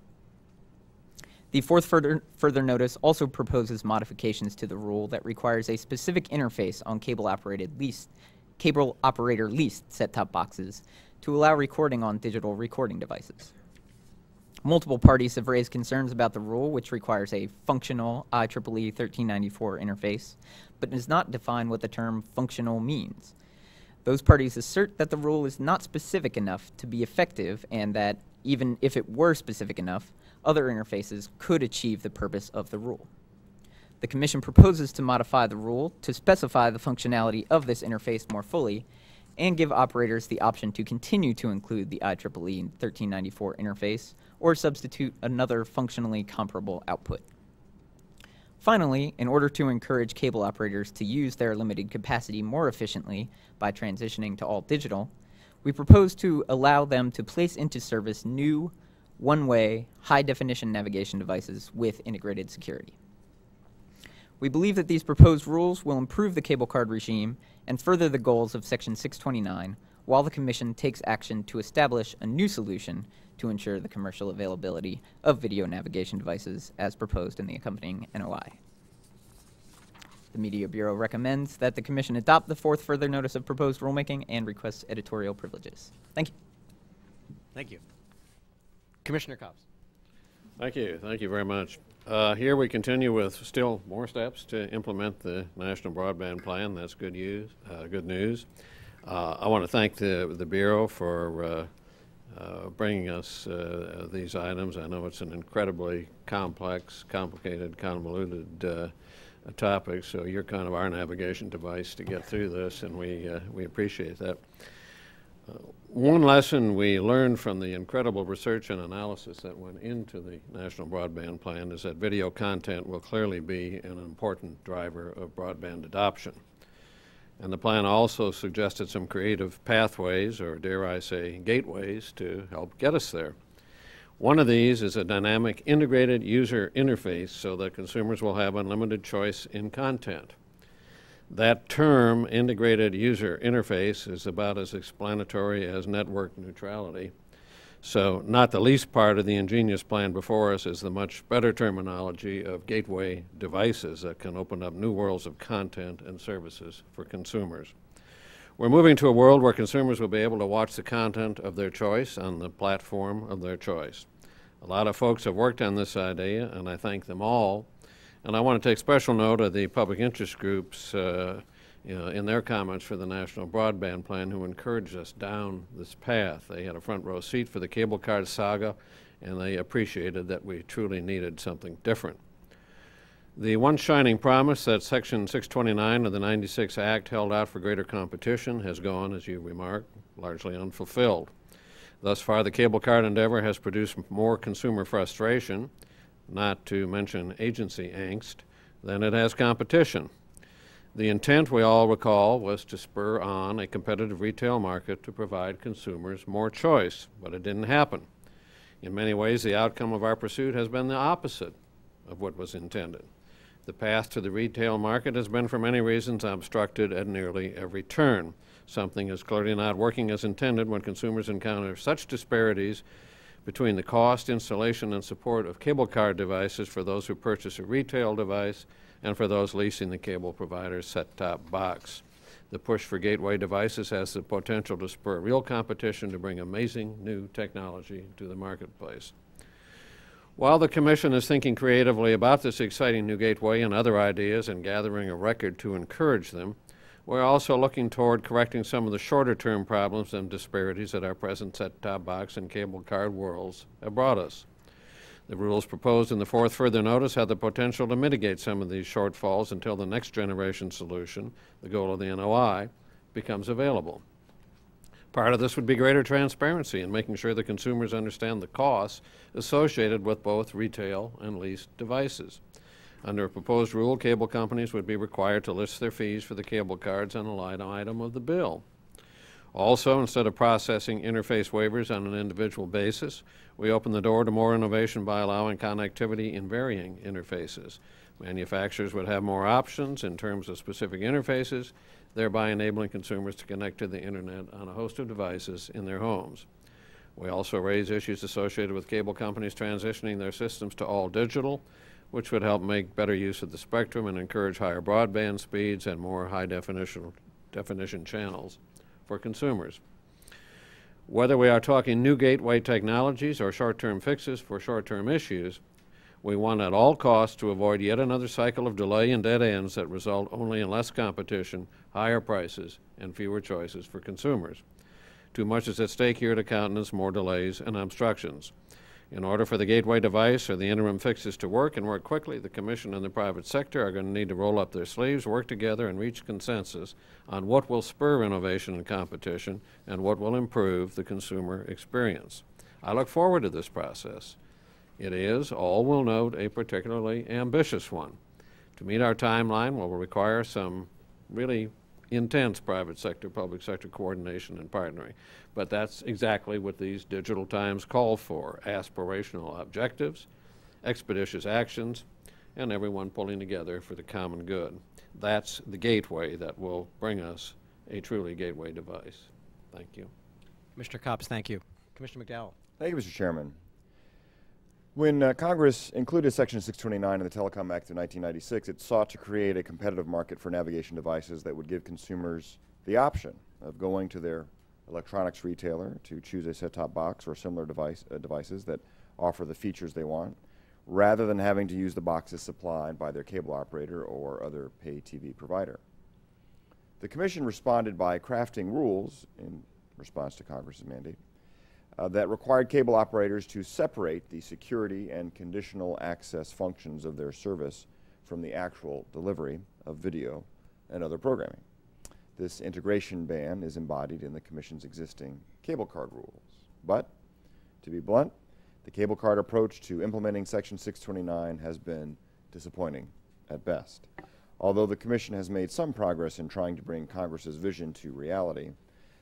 The fourth further notice also proposes modifications to the rule that requires a specific interface on cable operator leased set-top boxes to allow recording on digital recording devices. Multiple parties have raised concerns about the rule, which requires a functional IEEE 1394 interface, but does not define what the term functional means. Those parties assert that the rule is not specific enough to be effective, and that even if it were specific enough, other interfaces could achieve the purpose of the rule. The Commission proposes to modify the rule to specify the functionality of this interface more fully and give operators the option to continue to include the IEEE 1394 interface or substitute another functionally comparable output. Finally, in order to encourage cable operators to use their limited capacity more efficiently by transitioning to all digital, we propose to allow them to place into service new one-way, high-definition navigation devices with integrated security. We believe that these proposed rules will improve the CableCARD regime and further the goals of Section 629, while the Commission takes action to establish a new solution to ensure the commercial availability of video navigation devices as proposed in the accompanying NOI. The Media Bureau recommends that the Commission adopt the fourth further notice of proposed rulemaking and requests editorial privileges. Thank you. Thank you. Commissioner Cobbs. Thank you. Thank you very much. Here we continue with still more steps to implement the National Broadband Plan. That's good news. I want to thank the Bureau for bringing us these items. I know it's an incredibly complex, complicated, convoluted topic, so you're kind of our navigation device to get through this, and we appreciate that. One lesson we learned from the incredible research and analysis that went into the National Broadband Plan is that video content will clearly be an important driver of broadband adoption. And the plan also suggested some creative pathways, or dare I say, gateways, to help get us there. One of these is a dynamic integrated user interface so that consumers will have unlimited choice in content. That term, integrated user interface, is about as explanatory as network neutrality. So not the least part of the ingenious plan before us is the much better terminology of gateway devices that can open up new worlds of content and services for consumers. We're moving to a world where consumers will be able to watch the content of their choice on the platform of their choice. A lot of folks have worked on this idea, and I thank them all. And I want to take special note of the public interest groups in their comments for the National Broadband Plan who encouraged us down this path. They had a front row seat for the CableCARD saga, and they appreciated that we truly needed something different. The one shining promise that Section 629 of the '96 Act held out for greater competition has gone, as you remarked, largely unfulfilled. Thus far, the CableCARD endeavor has produced more consumer frustration, not to mention agency angst, than it has competition. The intent, we all recall, was to spur on a competitive retail market to provide consumers more choice, but it didn't happen. In many ways, the outcome of our pursuit has been the opposite of what was intended. The path to the retail market has been, for many reasons, obstructed at nearly every turn. Something is clearly not working as intended when consumers encounter such disparities between the cost, installation, and support of CableCARD devices for those who purchase a retail device and for those leasing the cable provider's set-top box. The push for gateway devices has the potential to spur real competition to bring amazing new technology to the marketplace. While the Commission is thinking creatively about this exciting new gateway and other ideas and gathering a record to encourage them, we're also looking toward correcting some of the shorter-term problems and disparities that our present set-top box and CableCARD worlds have brought us. The rules proposed in the fourth further notice have the potential to mitigate some of these shortfalls until the next generation solution, the goal of the NOI, becomes available. Part of this would be greater transparency in making sure that consumers understand the costs associated with both retail and leased devices. Under a proposed rule, cable companies would be required to list their fees for the cable cards on a line item of the bill. Also, instead of processing interface waivers on an individual basis, we open the door to more innovation by allowing connectivity in varying interfaces. Manufacturers would have more options in terms of specific interfaces, thereby enabling consumers to connect to the internet on a host of devices in their homes. We also raise issues associated with cable companies transitioning their systems to all digital, which would help make better use of the spectrum and encourage higher broadband speeds and more high definition channels for consumers. Whether we are talking new gateway technologies or short-term fixes for short-term issues, we want at all costs to avoid yet another cycle of delay and dead ends that result only in less competition, higher prices, and fewer choices for consumers. Too much is at stake here to countenance more delays and obstructions. In order for the gateway device or the interim fixes to work and work quickly, the Commission and the private sector are going to need to roll up their sleeves, work together, and reach consensus on what will spur innovation and competition and what will improve the consumer experience. I look forward to this process. It is, all will note, a particularly ambitious one. To meet our timeline will require some really intense private sector, public sector coordination and partnering. But that's exactly what these digital times call for: aspirational objectives, expeditious actions, and everyone pulling together for the common good. That's the gateway that will bring us a truly gateway device. Thank you. Commissioner Copps, thank you. Commissioner McDowell. Thank you, Mr. Chairman. When Congress included Section 629 in the Telecom Act of 1996, it sought to create a competitive market for navigation devices that would give consumers the option of going to their electronics retailer to choose a set-top box or similar devices that offer the features they want, rather than having to use the boxes supplied by their cable operator or other pay TV provider. The Commission responded by crafting rules in response to Congress's mandate that required cable operators to separate the security and conditional access functions of their service from the actual delivery of video and other programming. This integration ban is embodied in the Commission's existing CableCARD rules. But, to be blunt, the CableCARD approach to implementing Section 629 has been disappointing at best. Although the Commission has made some progress in trying to bring Congress's vision to reality,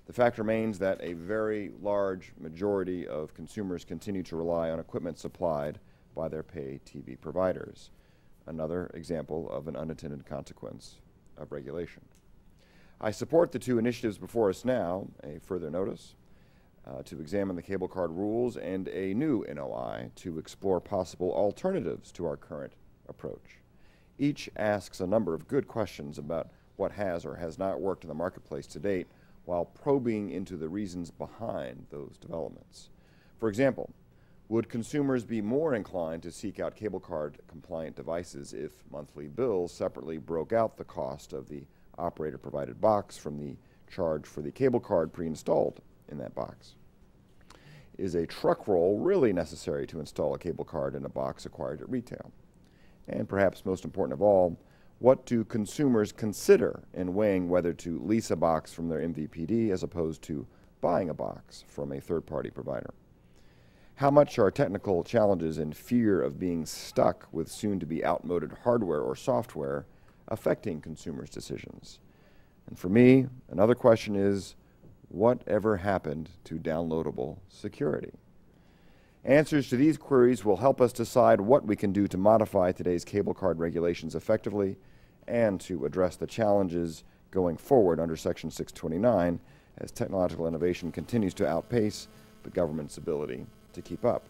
the fact remains that a very large majority of consumers continue to rely on equipment supplied by their pay TV providers. Another example of an unintended consequence of regulation. I support the two initiatives before us now, a further notice to examine the CableCARD rules and a new NOI to explore possible alternatives to our current approach. Each asks a number of good questions about what has or has not worked in the marketplace to date, while probing into the reasons behind those developments. For example, would consumers be more inclined to seek out CableCARD compliant devices if monthly bills separately broke out the cost of the operator-provided box from the charge for the CableCARD pre-installed in that box? Is a truck roll really necessary to install a CableCARD in a box acquired at retail? And perhaps most important of all, what do consumers consider in weighing whether to lease a box from their MVPD as opposed to buying a box from a third-party provider? How much are technical challenges and fear of being stuck with soon-to-be outmoded hardware or software affecting consumers' decisions? And for me, another question is, what ever happened to downloadable security? Answers to these queries will help us decide what we can do to modify today's CableCARD regulations effectively and to address the challenges going forward under Section 629 as technological innovation continues to outpace the government's ability to keep up.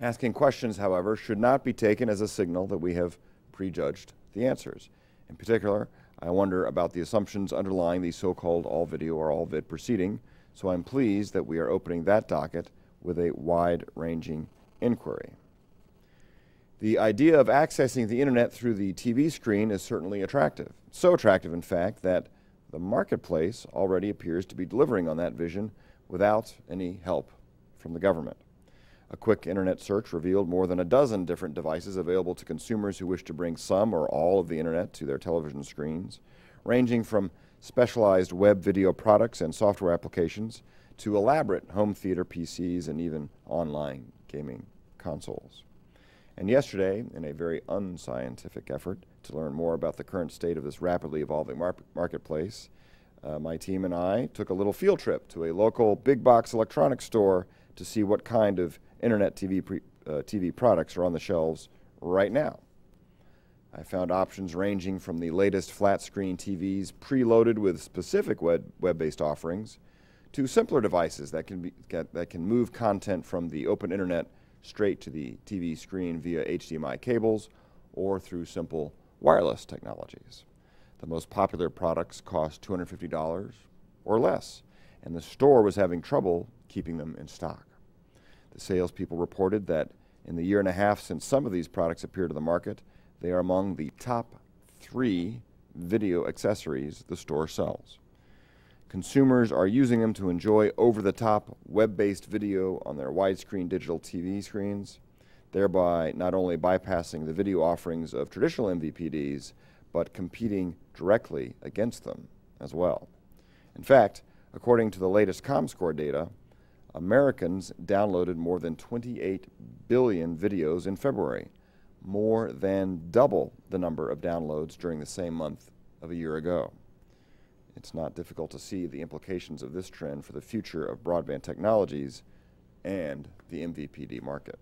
Asking questions, however, should not be taken as a signal that we have prejudged the answers. In particular, I wonder about the assumptions underlying the so-called all-video or all-vid proceeding, so I'm pleased that we are opening that docket with a wide-ranging inquiry. The idea of accessing the internet through the TV screen is certainly attractive. So attractive, in fact, that the marketplace already appears to be delivering on that vision without any help from the government. A quick internet search revealed more than a dozen different devices available to consumers who wish to bring some or all of the internet to their television screens, ranging from specialized web video products and software applications to elaborate home theater PCs and even online gaming consoles. And yesterday, in a very unscientific effort to learn more about the current state of this rapidly evolving marketplace, my team and I took a little field trip to a local big box electronics store to see what kind of internet TV products are on the shelves right now. I found options ranging from the latest flat-screen TVs preloaded with specific web-based offerings to simpler devices that can move content from the open internet straight to the TV screen via HDMI cables or through simple wireless technologies. The most popular products cost $250 or less, and the store was having trouble keeping them in stock. The salespeople reported that in the year and a half since some of these products appeared to the market, they are among the top 3 video accessories the store sells. Consumers are using them to enjoy over-the-top web-based video on their widescreen digital TV screens, thereby not only bypassing the video offerings of traditional MVPDs, but competing directly against them as well. In fact, according to the latest ComScore data, Americans downloaded more than 28 billion videos in February, more than double the number of downloads during the same month of a year ago. It's not difficult to see the implications of this trend for the future of broadband technologies and the MVPD market.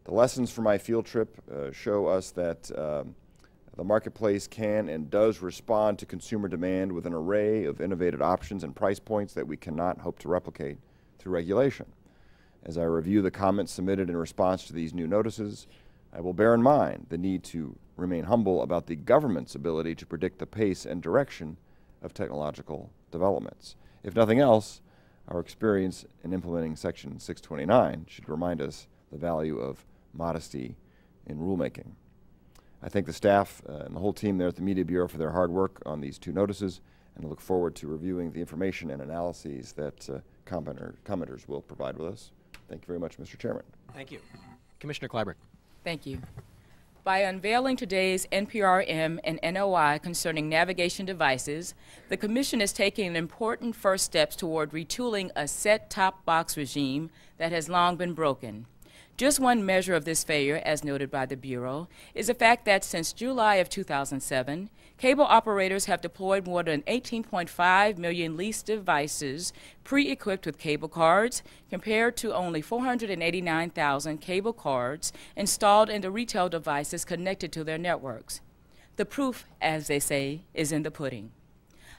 The lessons from my field trip show us that the marketplace can and does respond to consumer demand with an array of innovative options and price points that we cannot hope to replicate through regulation. As I review the comments submitted in response to these new notices, I will bear in mind the need to remain humble about the government's ability to predict the pace and direction of technological developments. If nothing else, our experience in implementing Section 629 should remind us the value of modesty in rulemaking. I thank the staff and the whole team there at the Media Bureau for their hard work on these 2 notices, and I look forward to reviewing the information and analyses that commenters will provide with us. Thank you very much, Mr. Chairman. Thank you. Commissioner Clyburn. Thank you. By unveiling today's NPRM and NOI concerning navigation devices, the Commission is taking important first steps toward retooling a set-top box regime that has long been broken. Just one measure of this failure, as noted by the Bureau, is the fact that since July of 2007, cable operators have deployed more than 18.5 million leased devices pre-equipped with cable cards, compared to only 489,000 cable cards installed in the retail devices connected to their networks. The proof, as they say, is in the pudding.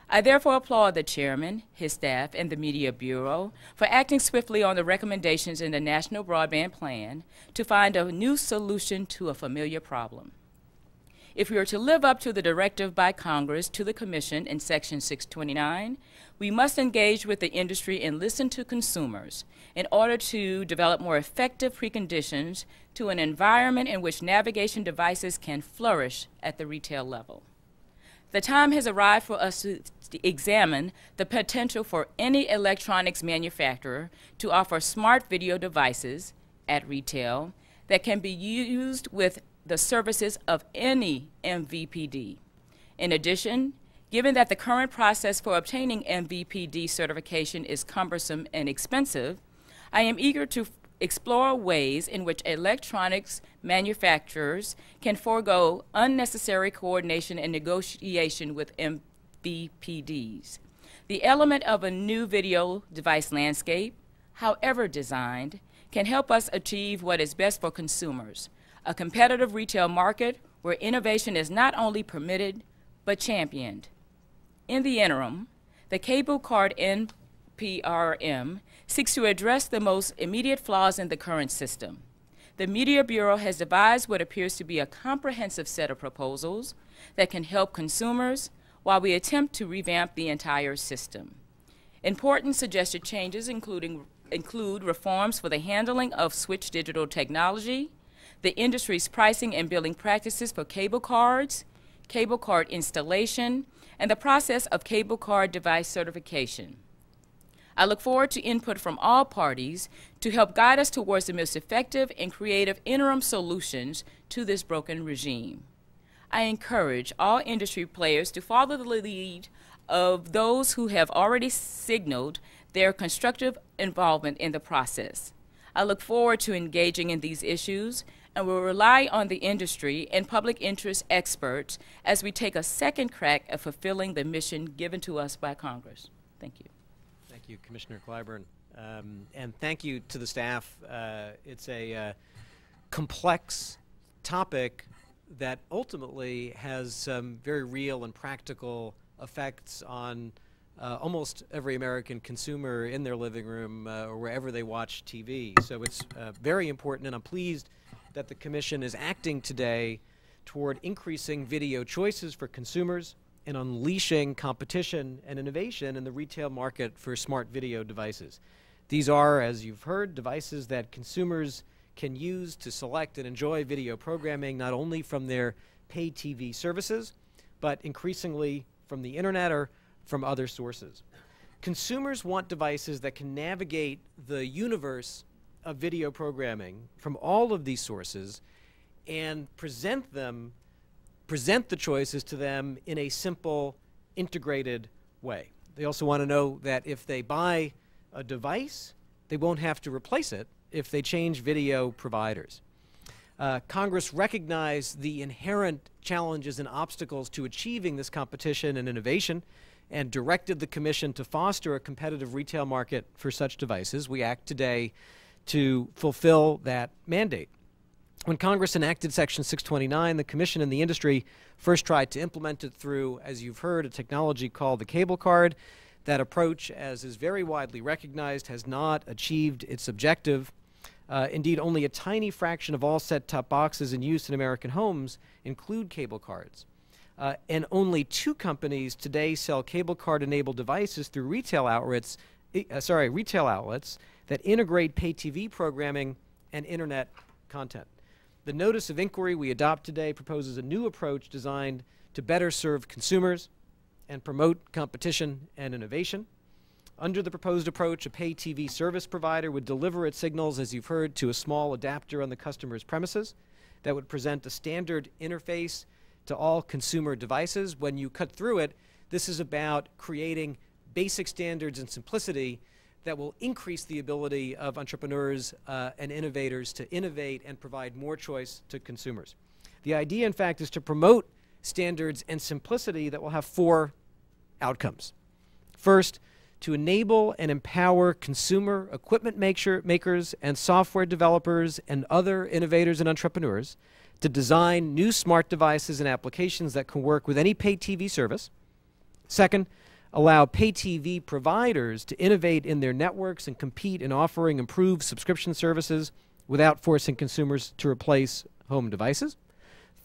I therefore applaud the Chairman, his staff, and the Media Bureau for acting swiftly on the recommendations in the National Broadband Plan to find a new solution to a familiar problem. If we are to live up to the directive by Congress to the Commission in Section 629, we must engage with the industry and listen to consumers in order to develop more effective preconditions to an environment in which navigation devices can flourish at the retail level. The time has arrived for us to examine the potential for any electronics manufacturer to offer smart video devices at retail that can be used with the services of any MVPD. In addition, given that the current process for obtaining MVPD certification is cumbersome and expensive, I am eager to explore ways in which electronics manufacturers can forego unnecessary coordination and negotiation with MVPDs. The element of a new video device landscape, however designed, can help us achieve what is best for consumers, a competitive retail market where innovation is not only permitted, but championed. In the interim, the CableCARD NPRM seeks to address the most immediate flaws in the current system. The Media Bureau has devised what appears to be a comprehensive set of proposals that can help consumers while we attempt to revamp the entire system. Important suggested changes include reforms for the handling of switched digital technology, the industry's pricing and billing practices for cable cards, cable card installation, and the process of cable card device certification. I look forward to input from all parties to help guide us towards the most effective and creative interim solutions to this broken regime. I encourage all industry players to follow the lead of those who have already signaled their constructive involvement in the process. I look forward to engaging in these issues and will rely on the industry and public interest experts as we take a second crack at fulfilling the mission given to us by Congress. Thank you. Thank you, Commissioner Clyburn. And thank you to the staff. It's a complex topic that ultimately has some very real and practical effects on almost every American consumer in their living room or wherever they watch TV. So it's very important, and I'm pleased that the Commission is acting today toward increasing video choices for consumers and unleashing competition and innovation in the retail market for smart video devices. These are, as you've heard, devices that consumers can use to select and enjoy video programming not only from their pay TV services, but increasingly from the internet or from other sources. Consumers want devices that can navigate the universe of video programming from all of these sources and present the choices to them in a simple, integrated way. They also want to know that if they buy a device, they won't have to replace it if they change video providers. Congress recognized the inherent challenges and obstacles to achieving this competition and innovation and directed the Commission to foster a competitive retail market for such devices. We act today to fulfill that mandate. When Congress enacted Section 629, the Commission and the industry first tried to implement it through, as you've heard, a technology called the CableCARD. That approach, as is very widely recognized, has not achieved its objective. Indeed, only a tiny fraction of all set-top boxes in use in American homes include cable cards. And only 2 companies today sell cable card-enabled devices through retail outlets that integrate pay TV programming and internet content. The notice of inquiry we adopt today proposes a new approach designed to better serve consumers and promote competition and innovation. Under the proposed approach, a pay TV service provider would deliver its signals, as you've heard, to a small adapter on the customer's premises that would present a standard interface to all consumer devices. When you cut through it, this is about creating basic standards and simplicity that will increase the ability of entrepreneurs and innovators to innovate and provide more choice to consumers. The idea, in fact, is to promote standards and simplicity that will have 4 outcomes. First, to enable and empower consumer equipment makers and software developers and other innovators and entrepreneurs to design new smart devices and applications that can work with any pay TV service. Second, allow pay TV providers to innovate in their networks and compete in offering improved subscription services without forcing consumers to replace home devices.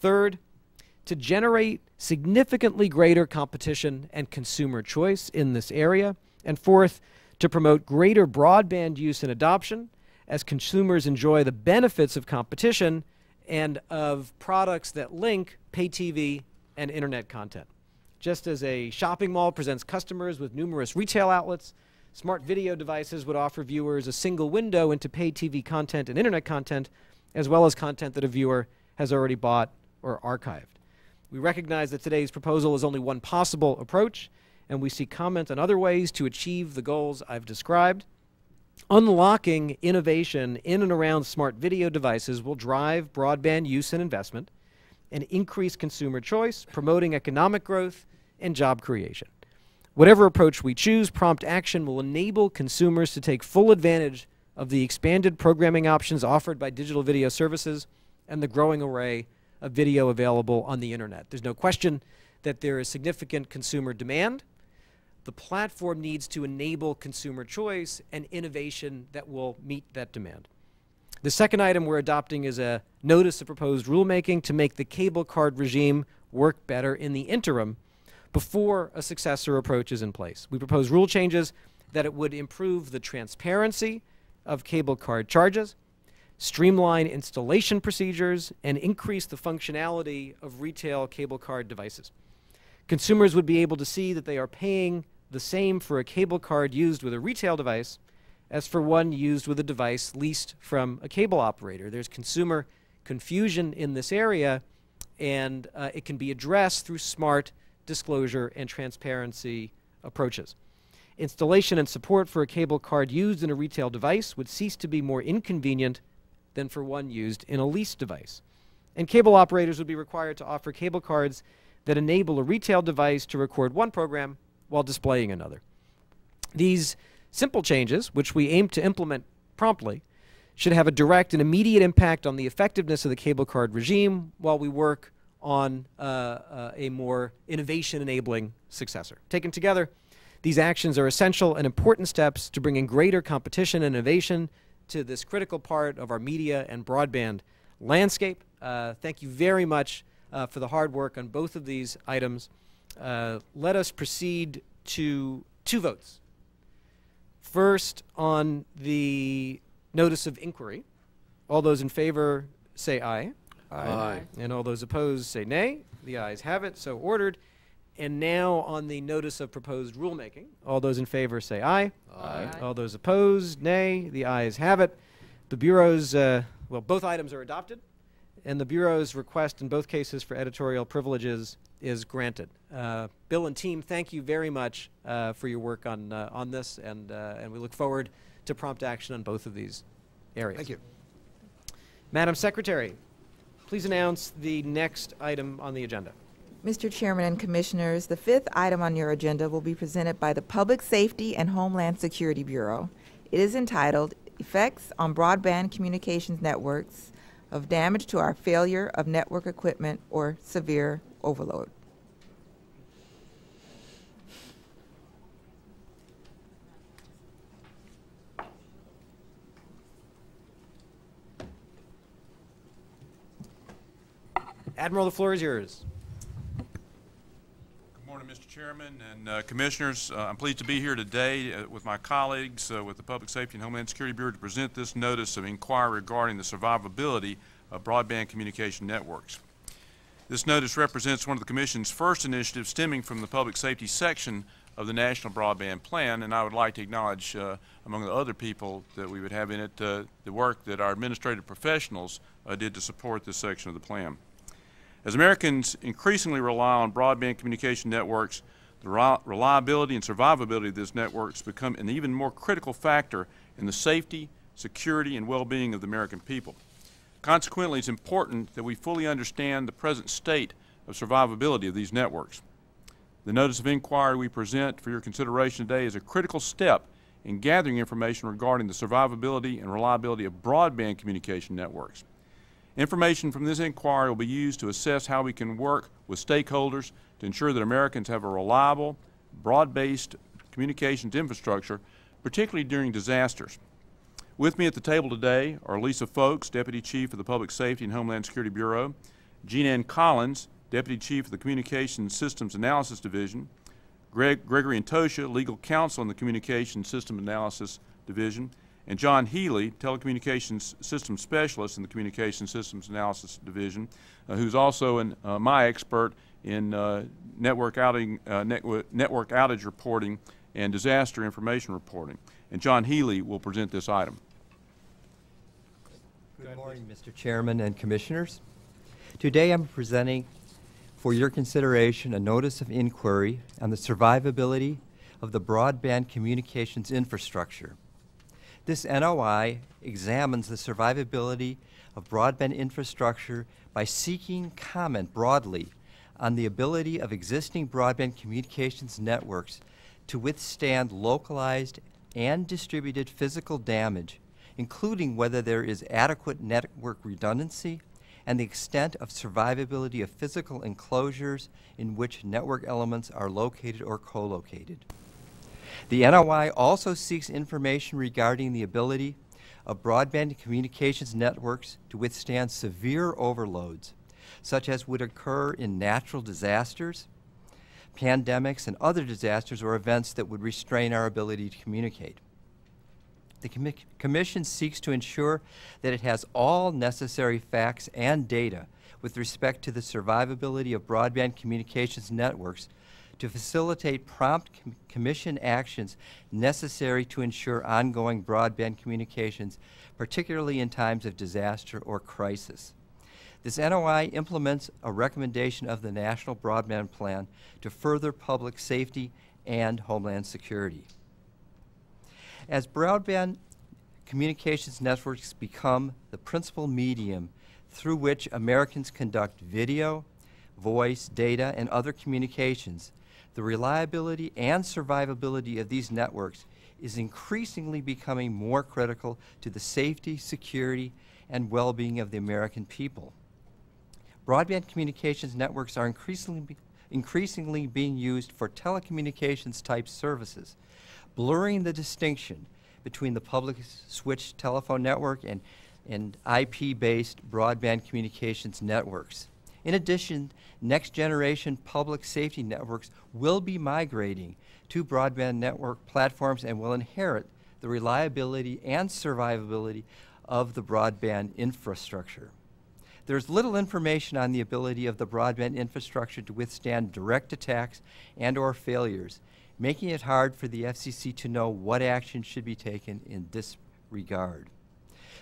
Third, to generate significantly greater competition and consumer choice in this area. And fourth, to promote greater broadband use and adoption as consumers enjoy the benefits of competition and of products that link pay TV and internet content. Just as a shopping mall presents customers with numerous retail outlets, smart video devices would offer viewers a single window into pay TV content and internet content, as well as content that a viewer has already bought or archived. We recognize that today's proposal is only one possible approach, and we see comment on other ways to achieve the goals I've described. Unlocking innovation in and around smart video devices will drive broadband use and investment and increase consumer choice, promoting economic growth and job creation. Whatever approach we choose, prompt action will enable consumers to take full advantage of the expanded programming options offered by digital video services and the growing array of video available on the internet. There's no question that there is significant consumer demand. The platform needs to enable consumer choice and innovation that will meet that demand. The second item we're adopting is a notice of proposed rulemaking to make the CableCARD regime work better in the interim before a successor approach is in place. We propose rule changes that it would improve the transparency of CableCARD charges, streamline installation procedures, and increase the functionality of retail CableCARD devices. Consumers would be able to see that they are paying the same for a cable card used with a retail device as for one used with a device leased from a cable operator. There's consumer confusion in this area, and it can be addressed through smart disclosure and transparency approaches. Installation and support for a cable card used in a retail device would cease to be more inconvenient than for one used in a leased device. And cable operators would be required to offer cable cards that enable a retail device to record one program while displaying another. These simple changes, which we aim to implement promptly, should have a direct and immediate impact on the effectiveness of the cable card regime while we work on a more innovation-enabling successor. Taken together, these actions are essential and important steps to bringing greater competition and innovation to this critical part of our media and broadband landscape. Thank you very much for the hard work on both of these items. Let us proceed to 2 votes. First, on the notice of inquiry. All those in favor say aye. Aye. And all those opposed say nay. The ayes have it, so ordered. And now on the notice of proposed rulemaking. All those in favor say aye. Aye. All those opposed, nay. The ayes have it. The Bureau's, well, both items are adopted, and the Bureau's request in both cases for editorial privileges is granted. Bill and team, thank you very much for your work on this, and we look forward to prompt action on both of these areas. Thank you. Madam Secretary, please announce the next item on the agenda. Mr. Chairman and Commissioners, the 5th item on your agenda will be presented by the Public Safety and Homeland Security Bureau. It is entitled, Effects on Broadband Communications Networks of Damage to Our Failure of Network Equipment or Severe Overload. Admiral, the floor is yours. Good morning, Mr. Chairman and Commissioners. I'm pleased to be here today with my colleagues with the Public Safety and Homeland Security Bureau to present this notice of inquiry regarding the survivability of broadband communication networks. This notice represents one of the Commission's first initiatives stemming from the public safety section of the National Broadband Plan, and I would like to acknowledge, among the other people that we would have in it, the work that our administrative professionals did to support this section of the plan. As Americans increasingly rely on broadband communication networks, the reliability and survivability of these networks become an even more critical factor in the safety, security, and well-being of the American people. Consequently, it's important that we fully understand the present state of survivability of these networks. The notice of inquiry we present for your consideration today is a critical step in gathering information regarding the survivability and reliability of broadband communication networks. Information from this inquiry will be used to assess how we can work with stakeholders to ensure that Americans have a reliable, broad-based communications infrastructure, particularly during disasters. With me at the table today are Lisa Folks, Deputy Chief of the Public Safety and Homeland Security Bureau, Jean Ann Collins, Deputy Chief of the Communications Systems Analysis Division, Gregory Antosha, Legal Counsel in the Communications System Analysis Division, and John Healy, Telecommunications Systems Specialist in the Communications Systems Analysis Division, who's also my expert in network outage reporting and disaster information reporting. And John Healy will present this item. Good morning, Mr. Chairman and Commissioners. Today I'm presenting for your consideration a notice of inquiry on the survivability of the broadband communications infrastructure. This NOI examines the survivability of broadband infrastructure by seeking comment broadly on the ability of existing broadband communications networks to withstand localized and distributed physical damage, including whether there is adequate network redundancy and the extent of survivability of physical enclosures in which network elements are located or co-located. The NOI also seeks information regarding the ability of broadband communications networks to withstand severe overloads, such as would occur in natural disasters, pandemics, and other disasters or events that would restrain our ability to communicate. The Commission seeks to ensure that it has all necessary facts and data with respect to the survivability of broadband communications networks to facilitate prompt commission actions necessary to ensure ongoing broadband communications, particularly in times of disaster or crisis. This NOI implements a recommendation of the National Broadband Plan to further public safety and homeland security. As broadband communications networks become the principal medium through which Americans conduct video, voice, data, and other communications, the reliability and survivability of these networks is increasingly becoming more critical to the safety, security, and well-being of the American people. Broadband communications networks are increasingly being used for telecommunications type services, blurring the distinction between the public switched telephone network and IP-based broadband communications networks. In addition, next generation public safety networks will be migrating to broadband network platforms and will inherit the reliability and survivability of the broadband infrastructure. There's little information on the ability of the broadband infrastructure to withstand direct attacks and/or failures, making it hard for the FCC to know what action should be taken in this regard.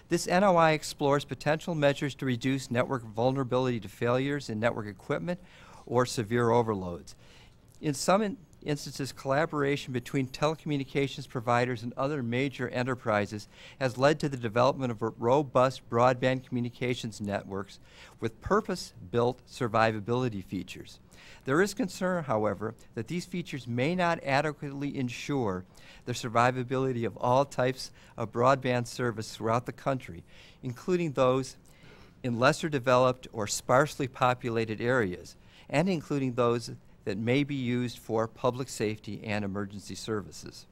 This NOI explores potential measures to reduce network vulnerability to failures in network equipment or severe overloads. In some instances, collaboration between telecommunications providers and other major enterprises has led to the development of robust broadband communications networks with purpose-built survivability features. There is concern, however, that these features may not adequately ensure the survivability of all types of broadband service throughout the country, including those in lesser developed or sparsely populated areas, and including those that may be used for public safety and emergency services.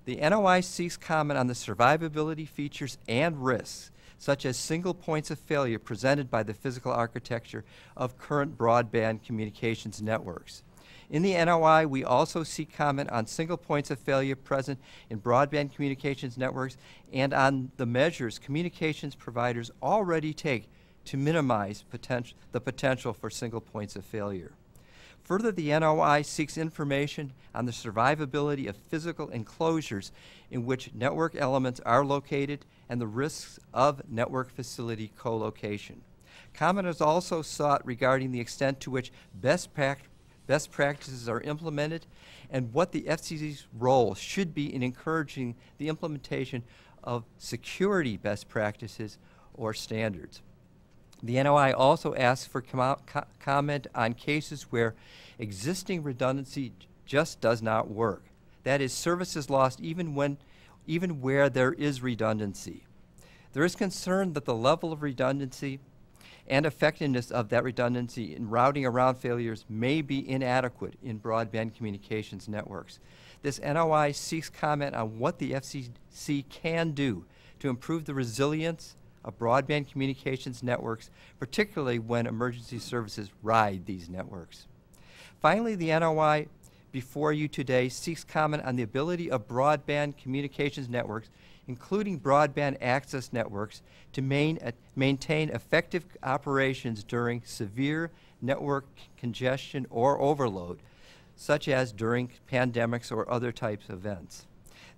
The NOI seeks comment on the survivability features and risks, such as single points of failure presented by the physical architecture of current broadband communications networks. In the NOI, we also seek comment on single points of failure present in broadband communications networks and on the measures communications providers already take to minimize the potential for single points of failure. Further, the NOI seeks information on the survivability of physical enclosures in which network elements are located and the risks of network facility co-location. Comment is also sought regarding the extent to which best practices are implemented and what the FCC's role should be in encouraging the implementation of security best practices or standards. The NOI also asks for comment on cases where existing redundancy just does not work. That is, service is lost even where there is redundancy. There is concern that the level of redundancy and effectiveness of that redundancy in routing around failures may be inadequate in broadband communications networks. This NOI seeks comment on what the FCC can do to improve the resilience of broadband communications networks, particularly when emergency services ride these networks. Finally, the NOI before you today seeks comment on the ability of broadband communications networks, including broadband access networks, to maintain effective operations during severe network congestion or overload, such as during pandemics or other types of events.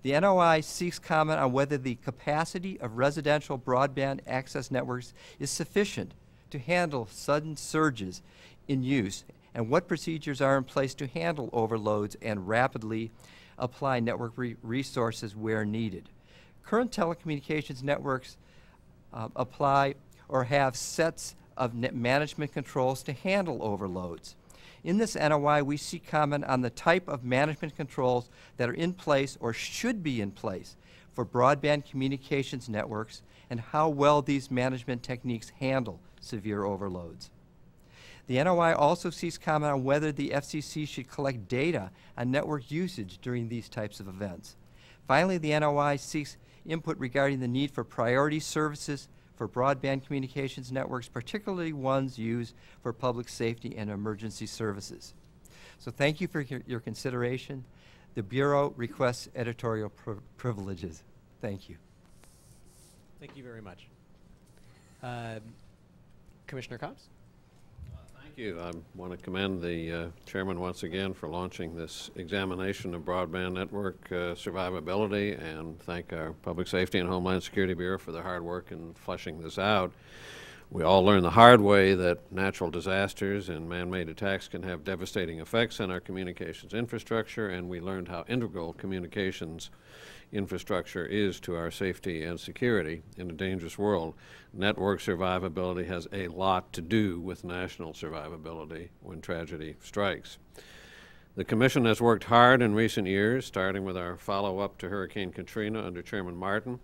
The NOI seeks comment on whether the capacity of residential broadband access networks is sufficient to handle sudden surges in use and what procedures are in place to handle overloads and rapidly apply network resources where needed. Current telecommunications networks apply or have sets of management controls to handle overloads. In this NOI, we seek comment on the type of management controls that are in place or should be in place for broadband communications networks and how well these management techniques handle severe overloads. The NOI also seeks comment on whether the FCC should collect data on network usage during these types of events. Finally, the NOI seeks input regarding the need for priority services for broadband communications networks, particularly ones used for public safety and emergency services. So thank you for your consideration. The Bureau requests editorial privileges. Thank you. Thank you very much. Commissioner Cobbs? Thank Thank you. I want to commend the chairman once again for launching this examination of broadband network survivability, and thank our Public Safety and Homeland Security Bureau for their hard work in fleshing this out. We all learned the hard way that natural disasters and man-made attacks can have devastating effects on our communications infrastructure, and we learned how integral communications infrastructure is to our safety and security in a dangerous world. Network survivability has a lot to do with national survivability when tragedy strikes. The Commission has worked hard in recent years, starting with our follow-up to Hurricane Katrina under Chairman Martin,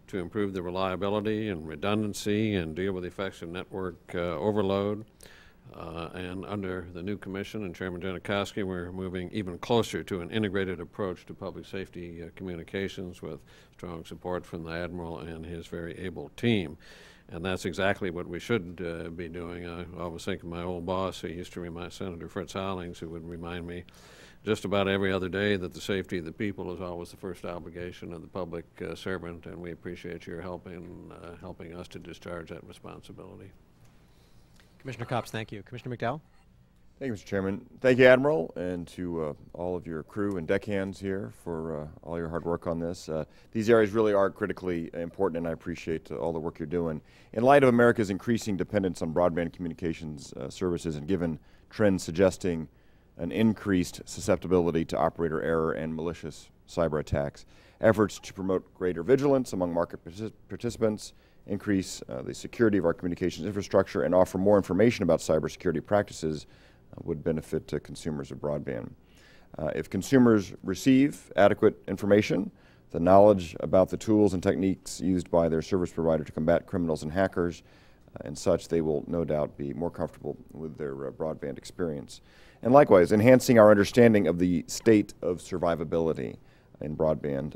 to improve the reliability and redundancy and deal with the effects of network overload. And under the new Commission and Chairman Janikowski, we're moving even closer to an integrated approach to public safety communications with strong support from the Admiral and his very able team. And that's exactly what we should be doing. I always think of my old boss who used to remind Senator Fritz Hollings, who would remind me just about every other day that the safety of the people is always the first obligation of the public servant, and we appreciate your helping us to discharge that responsibility. Commissioner Copps, thank you. Commissioner McDowell? Thank you, Mr. Chairman. Thank you, Admiral, and to all of your crew and deckhands here for all your hard work on this. These areas really are critically important, and I appreciate all the work you're doing. In light of America's increasing dependence on broadband communications services, and given trends suggesting an increased susceptibility to operator error and malicious cyber attacks, efforts to promote greater vigilance among market participants, increase the security of our communications infrastructure, and offer more information about cybersecurity practices would benefit consumers of broadband. If consumers receive adequate information, the knowledge about the tools and techniques used by their service provider to combat criminals and hackers and such, they will no doubt be more comfortable with their broadband experience. And likewise, enhancing our understanding of the state of survivability in broadband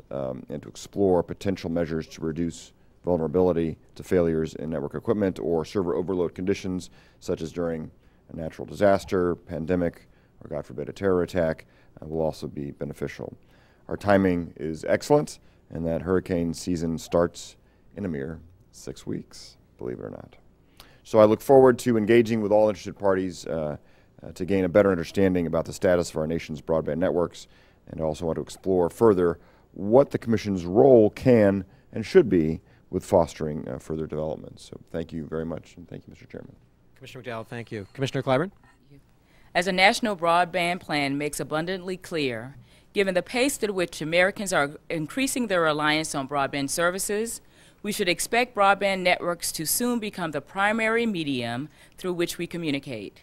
and to explore potential measures to reduce vulnerability to failures in network equipment or server overload conditions, such as during a natural disaster, pandemic, or God forbid a terror attack, will also be beneficial. Our timing is excellent, and that hurricane season starts in a mere 6 weeks, believe it or not. So I look forward to engaging with all interested parties to gain a better understanding about the status of our nation's broadband networks, and I also want to explore further what the Commission's role can and should be with fostering further development. So thank you very much, and thank you, Mr. Chairman. Commissioner McDowell, thank you. Commissioner Clyburn? As a national broadband plan makes abundantly clear, given the pace at which Americans are increasing their reliance on broadband services, we should expect broadband networks to soon become the primary medium through which we communicate.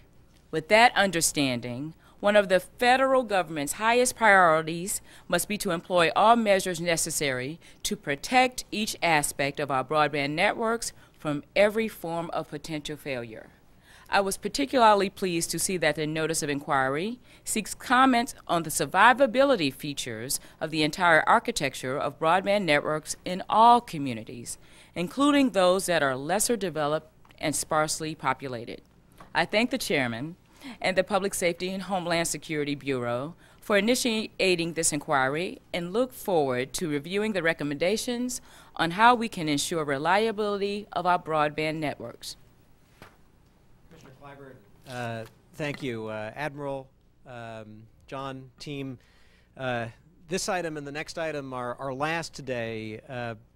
With that understanding, one of the federal government's highest priorities must be to employ all measures necessary to protect each aspect of our broadband networks from every form of potential failure. I was particularly pleased to see that the notice of inquiry seeks comments on the survivability features of the entire architecture of broadband networks in all communities, including those that are lesser developed and sparsely populated. I thank the Chairman and the Public Safety and Homeland Security Bureau for initiating this inquiry and look forward to reviewing the recommendations on how we can ensure reliability of our broadband networks. Commissioner Clyburn, thank you. Admiral, John, team, this item and the next item are last today,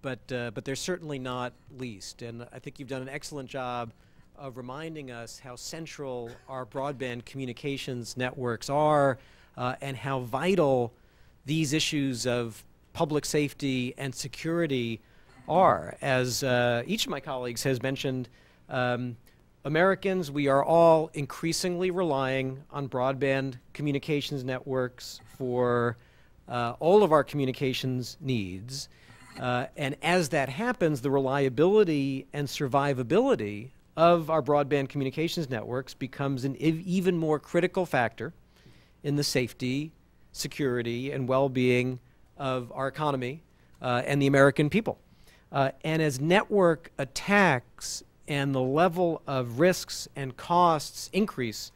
but they're certainly not least. And I think you've done an excellent job of reminding us how central our broadband communications networks are and how vital these issues of public safety and security are. As each of my colleagues has mentioned, Americans, we are all increasingly relying on broadband communications networks for all of our communications needs. And as that happens, the reliability and survivability of our broadband communications networks becomes an even more critical factor in the safety, security, and well-being of our economy and the American people. And as network attacks and the level of risks and costs increase,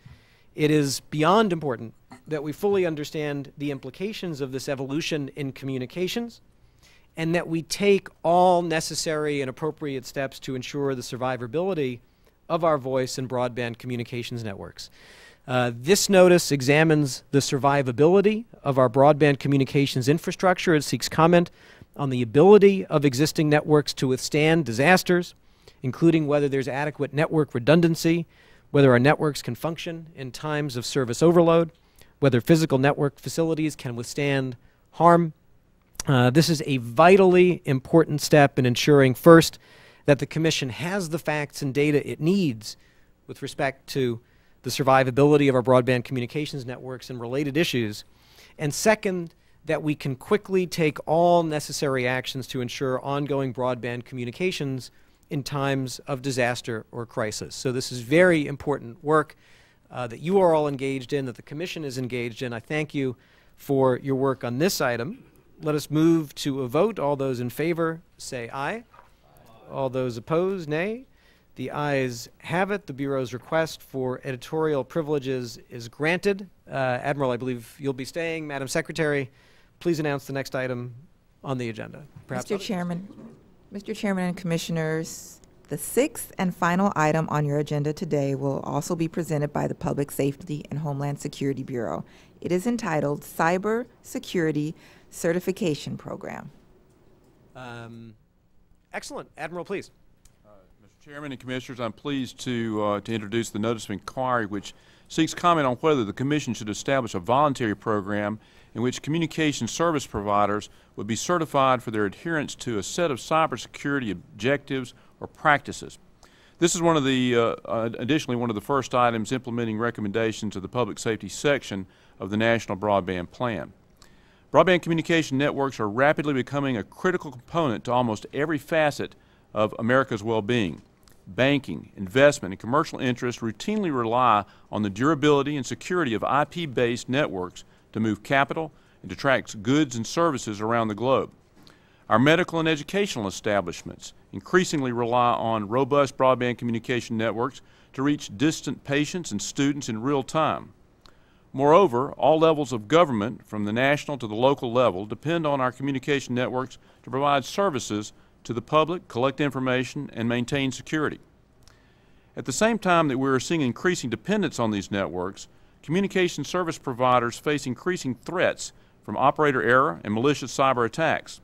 it is beyond important that we fully understand the implications of this evolution in communications and that we take all necessary and appropriate steps to ensure the survivability of our voice in broadband communications networks. This notice examines the survivability of our broadband communications infrastructure. It seeks comment on the ability of existing networks to withstand disasters, including whether there's adequate network redundancy, whether our networks can function in times of service overload, whether physical network facilities can withstand harm. This is a vitally important step in ensuring, first, that the Commission has the facts and data it needs with respect to the survivability of our broadband communications networks and related issues, and second, that we can quickly take all necessary actions to ensure ongoing broadband communications in times of disaster or crisis. So this is very important work that you are all engaged in, that the Commission is engaged in. I thank you for your work on this item. Let us move to a vote. All those in favor say aye. All those opposed, nay. The ayes have it. The Bureau's request for editorial privileges is granted. Admiral, I believe you'll be staying. Madam Secretary, please announce the next item on the agenda. Perhaps Mr. Chairman and Commissioners, the sixth and final item on your agenda today will also be presented by the Public Safety and Homeland Security Bureau. It is entitled Cybersecurity Certification Program. Excellent. Admiral, please. Mr. Chairman and Commissioners, I'm pleased to introduce the notice of inquiry which seeks comment on whether the Commission should establish a voluntary program in which communication service providers would be certified for their adherence to a set of cybersecurity objectives or practices. This is one of the, additionally, one of the first items implementing recommendations of the Public Safety section of the National Broadband Plan. Broadband communication networks are rapidly becoming a critical component to almost every facet of America's well-being. Banking, investment, and commercial interests routinely rely on the durability and security of IP-based networks to move capital and to attract goods and services around the globe. Our medical and educational establishments increasingly rely on robust broadband communication networks to reach distant patients and students in real time. Moreover, all levels of government, from the national to the local level, depend on our communication networks to provide services to the public, collect information, and maintain security. At the same time that we are seeing increasing dependence on these networks, communication service providers face increasing threats from operator error and malicious cyber attacks.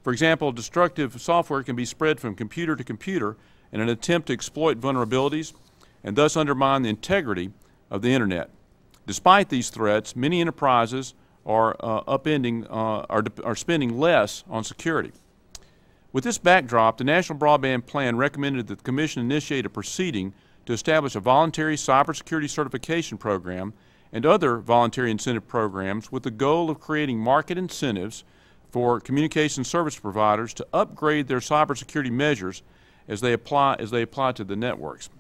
For example, destructive software can be spread from computer to computer in an attempt to exploit vulnerabilities and thus undermine the integrity of the Internet. Despite these threats, many enterprises are spending less on security. With this backdrop, the National Broadband Plan recommended that the Commission initiate a proceeding to establish a voluntary cybersecurity certification program and other voluntary incentive programs with the goal of creating market incentives for communication service providers to upgrade their cybersecurity measures as they apply to the networks.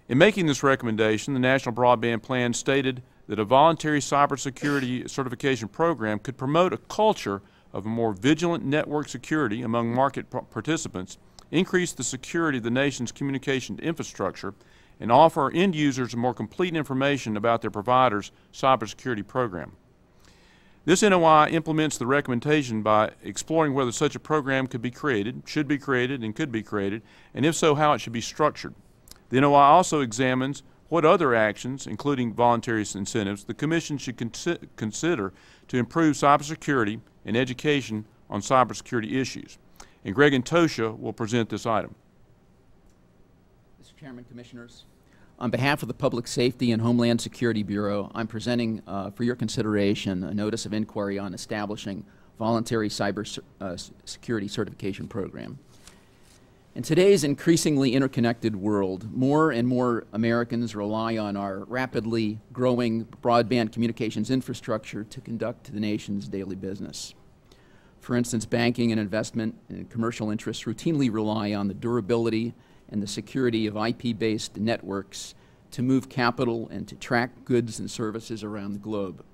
In making this recommendation, the National Broadband Plan stated that a voluntary cybersecurity certification program could promote a culture of a more vigilant network security among market participants, increase the security of the nation's communication infrastructure, and offer end users more complete information about their provider's cybersecurity program. This NOI implements the recommendation by exploring whether such a program could be created, should be created, and could be created, and if so, how it should be structured. The NOI also examines what other actions, including voluntary incentives, the Commission should consider to improve cybersecurity and education on cybersecurity issues. And Greg and Tosha will present this item. Mr. Chairman, Commissioners, on behalf of the Public Safety and Homeland Security Bureau, I'm presenting for your consideration a notice of inquiry on establishing voluntary cybersecurity certification program. In today's increasingly interconnected world, more and more Americans rely on our rapidly growing broadband communications infrastructure to conduct the nation's daily business. For instance, banking and investment and commercial interests routinely rely on the durability and the security of IP-based networks to move capital and to track goods and services around the globe.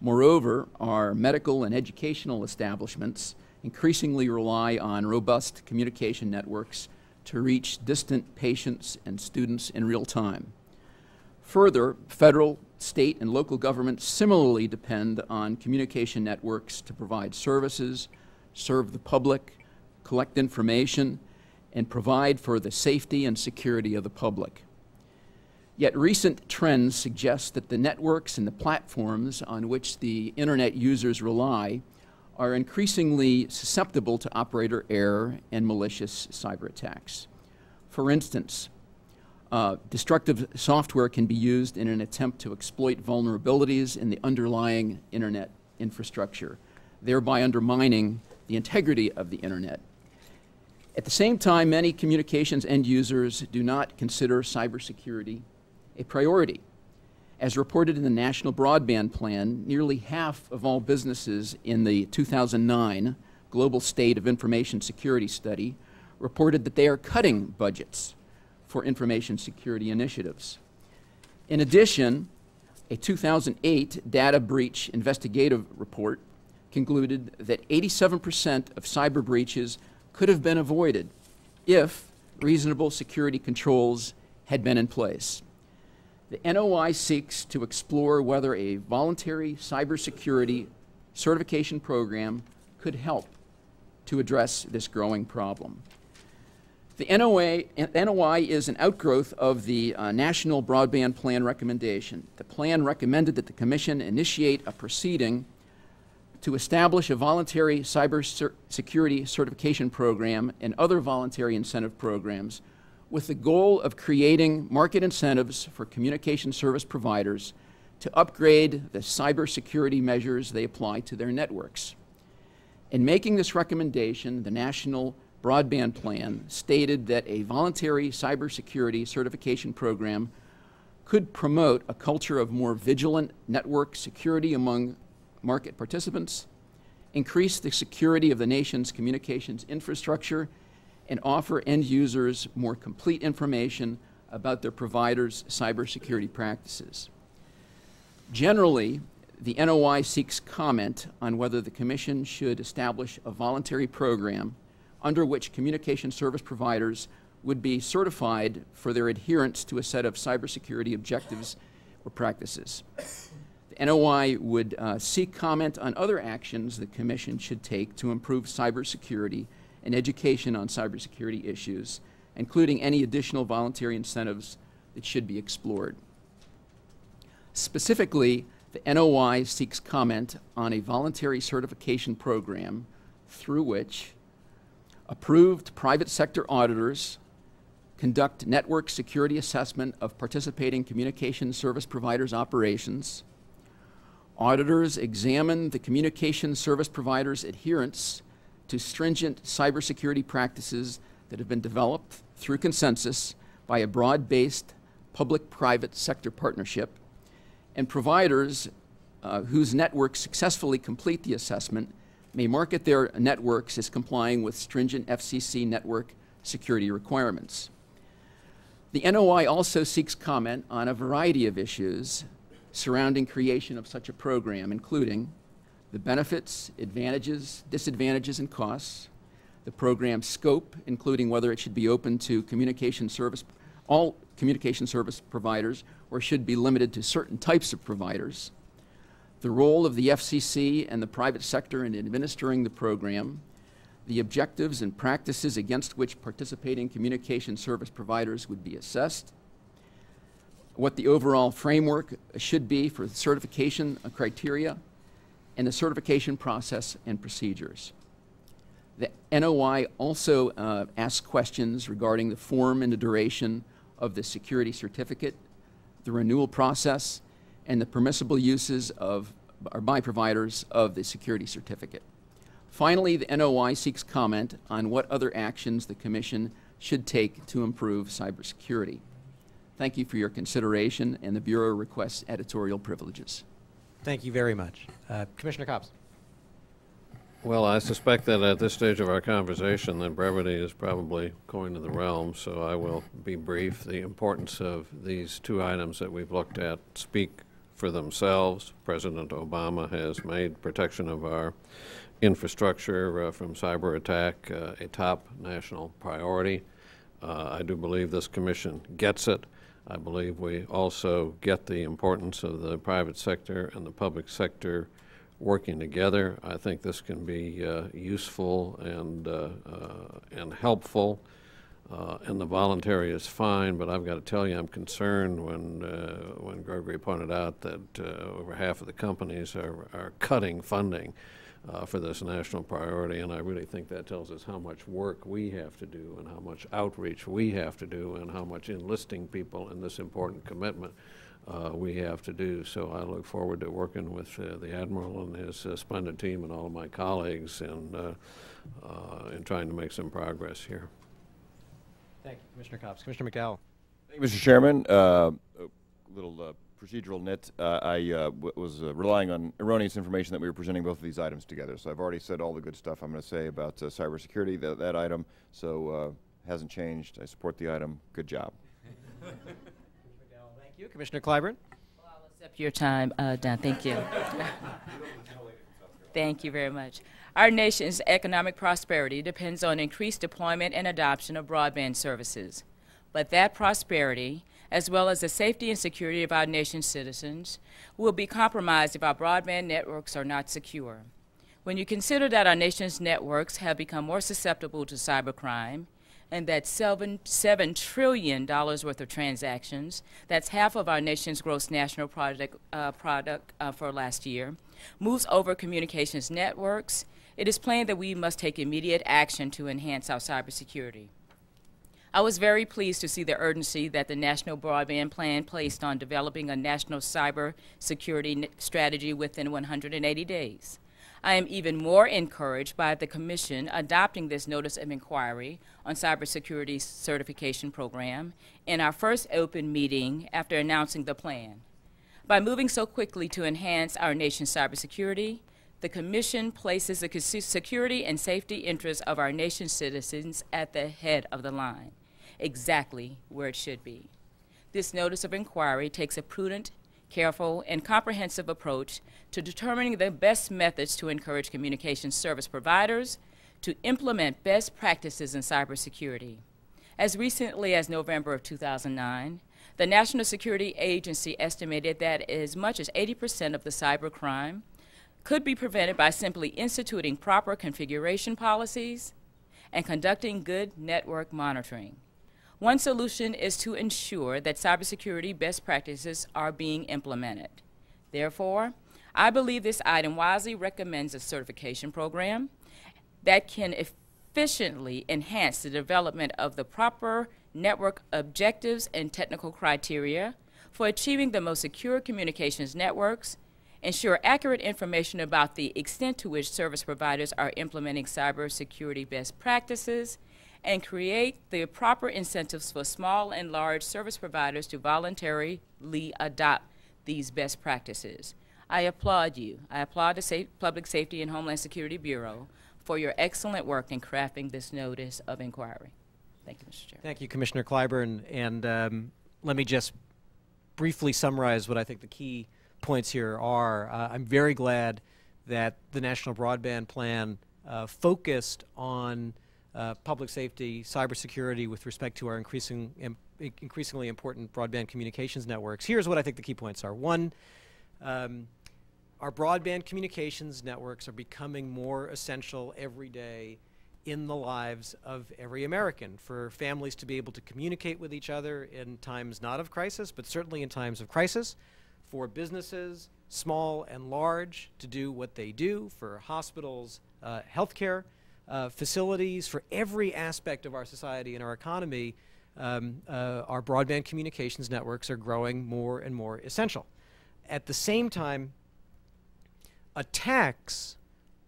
Moreover, our medical and educational establishments increasingly rely on robust communication networks to reach distant patients and students in real time. Further, federal, state, and local governments similarly depend on communication networks to provide services, serve the public, collect information, and provide for the safety and security of the public. Yet recent trends suggest that the networks and the platforms on which the internet users rely are increasingly susceptible to operator error and malicious cyber attacks. For instance, destructive software can be used in an attempt to exploit vulnerabilities in the underlying internet infrastructure, thereby undermining the integrity of the internet. At the same time, many communications end users do not consider cybersecurity a priority. As reported in the National Broadband Plan, nearly half of all businesses in the 2009 Global State of Information Security Study reported that they are cutting budgets for information security initiatives. In addition, a 2008 data breach investigative report concluded that 87% of cyber breaches could have been avoided if reasonable security controls had been in place. The NOI seeks to explore whether a voluntary cybersecurity certification program could help to address this growing problem. The NOI is an outgrowth of the National Broadband Plan recommendation. The plan recommended that the Commission initiate a proceeding to establish a voluntary cybersecurity certification program and other voluntary incentive programs with the goal of creating market incentives for communication service providers to upgrade the cybersecurity measures they apply to their networks. In making this recommendation, the National Broadband Plan stated that a voluntary cybersecurity certification program could promote a culture of more vigilant network security among market participants, increase the security of the nation's communications infrastructure, and offer end users more complete information about their providers' cybersecurity practices. Generally, the NOI seeks comment on whether the Commission should establish a voluntary program under which communication service providers would be certified for their adherence to a set of cybersecurity objectives or practices. The NOI would seek comment on other actions the Commission should take to improve cybersecurity and education on cybersecurity issues, including any additional voluntary incentives that should be explored. Specifically, the NOI seeks comment on a voluntary certification program through which approved private sector auditors conduct network security assessment of participating communication service providers' operations. Auditors examine the communication service providers' adherence to stringent cybersecurity practices that have been developed through consensus by a broad-based public-private sector partnership, and providers whose networks successfully complete the assessment may market their networks as complying with stringent FCC network security requirements. The NOI also seeks comment on a variety of issues surrounding creation of such a program, including the benefits, advantages, disadvantages, and costs, the program's scope, including whether it should be open to all communication service providers or should be limited to certain types of providers, the role of the FCC and the private sector in administering the program, the objectives and practices against which participating communication service providers would be assessed, what the overall framework should be for certification criteria, and the certification process and procedures. The NOI also asks questions regarding the form and the duration of the security certificate, the renewal process, and the permissible uses by providers of the security certificate. Finally, the NOI seeks comment on what other actions the Commission should take to improve cybersecurity. Thank you for your consideration, and the Bureau requests editorial privileges. Thank you very much. Commissioner Cobbs. Well, I suspect that at this stage of our conversation that brevity is probably going to the realm, so I will be brief. The importance of these two items that we've looked at speak for themselves. President Obama has made protection of our infrastructure from cyber attack a top national priority. I do believe this Commission gets it. I believe we also get the importance of the private sector and the public sector working together. I think this can be useful and helpful. And the voluntary is fine, but I've got to tell you, I'm concerned when Gregory pointed out that over half of the companies are cutting funding for this national priority, and I really think that tells us how much work we have to do and how much outreach we have to do and how much enlisting people in this important commitment we have to do. So I look forward to working with the Admiral and his splendid team and all of my colleagues and in trying to make some progress here. Thank you, Commissioner Copps. Commissioner McDowell. Thank you, Mr. Chairman. A little procedural nit. I was relying on erroneous information that we were presenting both of these items together. So I've already said all the good stuff I'm going to say about cybersecurity, that item. So hasn't changed. I support the item. Good job. Thank you. Commissioner Clyburn. Well, I'll accept your time, Don. Thank you. Thank you very much. Our nation's economic prosperity depends on increased deployment and adoption of broadband services. But that prosperity, as well as the safety and security of our nation's citizens, will be compromised if our broadband networks are not secure. When you consider that our nation's networks have become more susceptible to cybercrime, and that $7 trillion worth of transactions, that's half of our nation's gross national product for last year, moves over communications networks, it is plain that we must take immediate action to enhance our cybersecurity. I was very pleased to see the urgency that the National Broadband Plan placed on developing a national cybersecurity strategy within 180 days. I am even more encouraged by the Commission adopting this notice of inquiry on cybersecurity certification program in our first open meeting after announcing the plan. By moving so quickly to enhance our nation's cybersecurity, the Commission places the security and safety interests of our nation's citizens at the head of the line, exactly where it should be. This notice of inquiry takes a prudent, careful, and comprehensive approach to determining the best methods to encourage communications service providers to implement best practices in cybersecurity. As recently as November of 2009, the National Security Agency estimated that as much as 80% of the cybercrime could be prevented by simply instituting proper configuration policies and conducting good network monitoring. One solution is to ensure that cybersecurity best practices are being implemented. Therefore, I believe this item wisely recommends a certification program that can efficiently enhance the development of the proper network objectives and technical criteria for achieving the most secure communications networks, ensure accurate information about the extent to which service providers are implementing cybersecurity best practices, and create the proper incentives for small and large service providers to voluntarily adopt these best practices. I applaud you. I applaud the Public Safety and Homeland Security Bureau for your excellent work in crafting this notice of inquiry. Thank you, Mr. Chair. Thank you, Commissioner Clyburn. And let me just briefly summarize what I think the key points here are. I'm very glad that the National Broadband Plan focused on public safety, cybersecurity with respect to our increasingly important broadband communications networks. Here's what I think the key points are. One, our broadband communications networks are becoming more essential every day in the lives of every American, for families to be able to communicate with each other in times not of crisis, but certainly in times of crisis, for businesses, small and large, to do what they do, for hospitals, healthcare facilities, for every aspect of our society and our economy. Our broadband communications networks are growing more and more essential. At the same time, attacks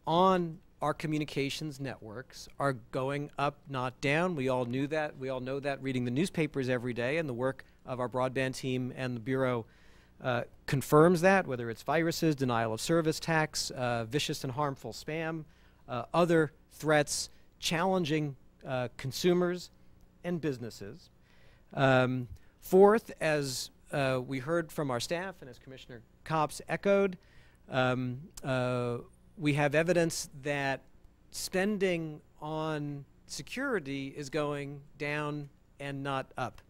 on our communications networks are going up, not down. We all knew that. We all know that reading the newspapers every day, and the work of our broadband team and the Bureau confirms that, whether it's viruses, denial of service attacks, vicious and harmful spam, other threats challenging consumers and businesses. Fourth, as we heard from our staff and as Commissioner Copps echoed, we have evidence that spending on security is going down and not up.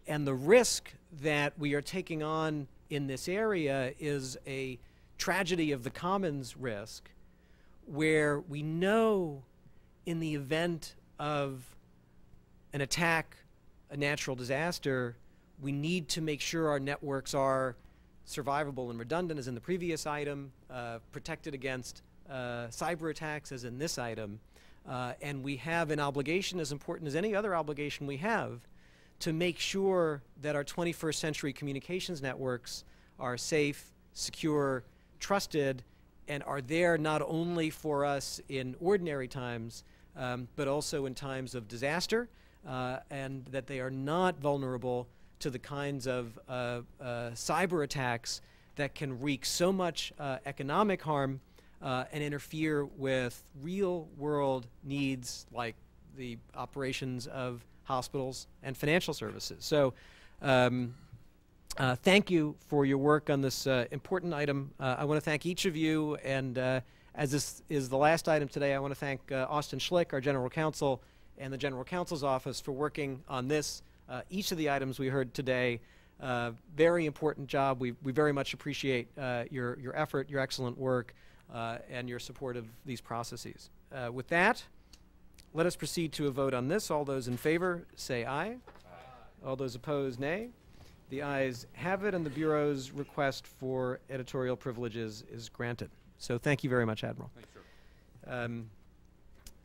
And the risk that we are taking on in this area is a tragedy of the commons risk, where we know in the event of an attack, a natural disaster, we need to make sure our networks are survivable and redundant, as in the previous item, protected against cyber attacks, as in this item. And we have an obligation as important as any other obligation we have to make sure that our 21st century communications networks are safe, secure, trusted, and are there not only for us in ordinary times, but also in times of disaster, and that they are not vulnerable to the kinds of cyber attacks that can wreak so much economic harm and interfere with real-world needs like the operations of hospitals and financial services. So thank you for your work on this important item. I want to thank each of you, and as this is the last item today, I want to thank Austin Schlick, our General Counsel, and the General Counsel's Office for working on this. Each of the items we heard today, very important job. We very much appreciate your effort, your excellent work, and your support of these processes. With that, let us proceed to a vote on this. All those in favor say aye. Aye. All those opposed, nay. The ayes have it, and the Bureau's request for editorial privileges is granted. So thank you very much, Admiral. Thanks,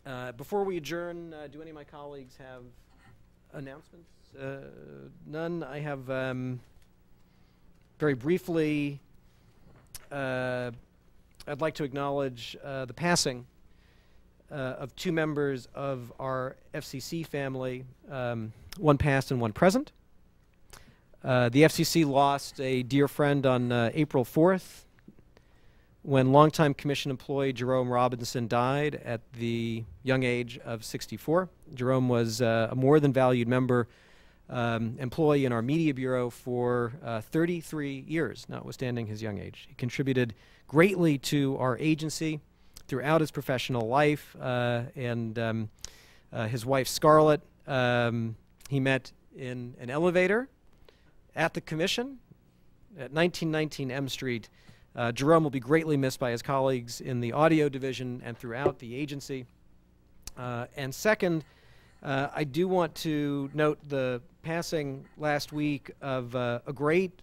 sir. Before we adjourn, do any of my colleagues have announcements? None. I have very briefly, I'd like to acknowledge the passing of two members of our FCC family, one past and one present. The FCC lost a dear friend on April 4th when longtime Commission employee Jerome Robinson died at the young age of 64. Jerome was a more than valued member, employee in our Media Bureau for 33 years, notwithstanding his young age. He contributed greatly to our agency throughout his professional life, and his wife Scarlett, he met in an elevator at the Commission at 1919 M Street. Jerome will be greatly missed by his colleagues in the audio division and throughout the agency. And second, I do want to note the passing last week of a great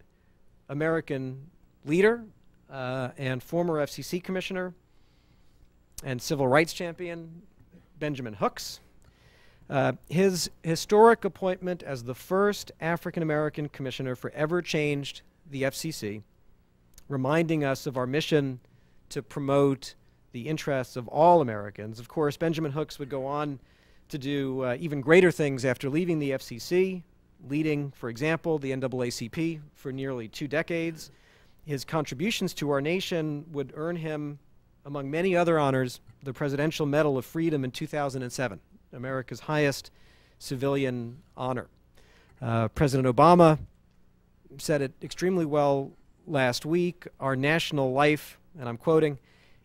American leader and former FCC commissioner and civil rights champion, Benjamin Hooks. His historic appointment as the first African-American commissioner forever changed the FCC, reminding us of our mission to promote the interests of all Americans. Of course, Benjamin Hooks would go on to do even greater things after leaving the FCC, leading, for example, the NAACP for nearly 2 decades. His contributions to our nation would earn him, among many other honors, the Presidential Medal of Freedom in 2007, America's highest civilian honor. President Obama said it extremely well last week. Our national life, and I'm quoting,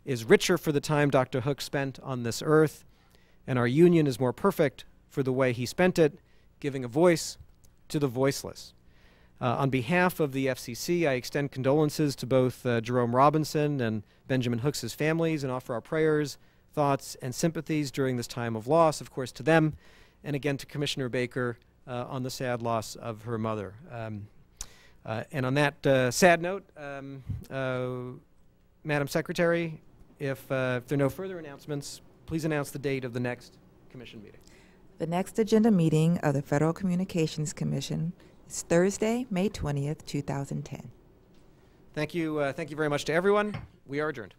is richer for the time Dr. Hooks spent on this earth, and our union is more perfect for the way he spent it, giving a voice to the voiceless. On behalf of the FCC, I extend condolences to both Jerome Robinson and Benjamin Hooks' families and offer our prayers, thoughts, and sympathies during this time of loss, of course, to them, and again to Commissioner Baker on the sad loss of her mother. And on that sad note, Madam Secretary, if there are no further announcements, please announce the date of the next Commission meeting. The next agenda meeting of the Federal Communications Commission is Thursday, May 20th, 2010. Thank you very much to everyone. We are adjourned.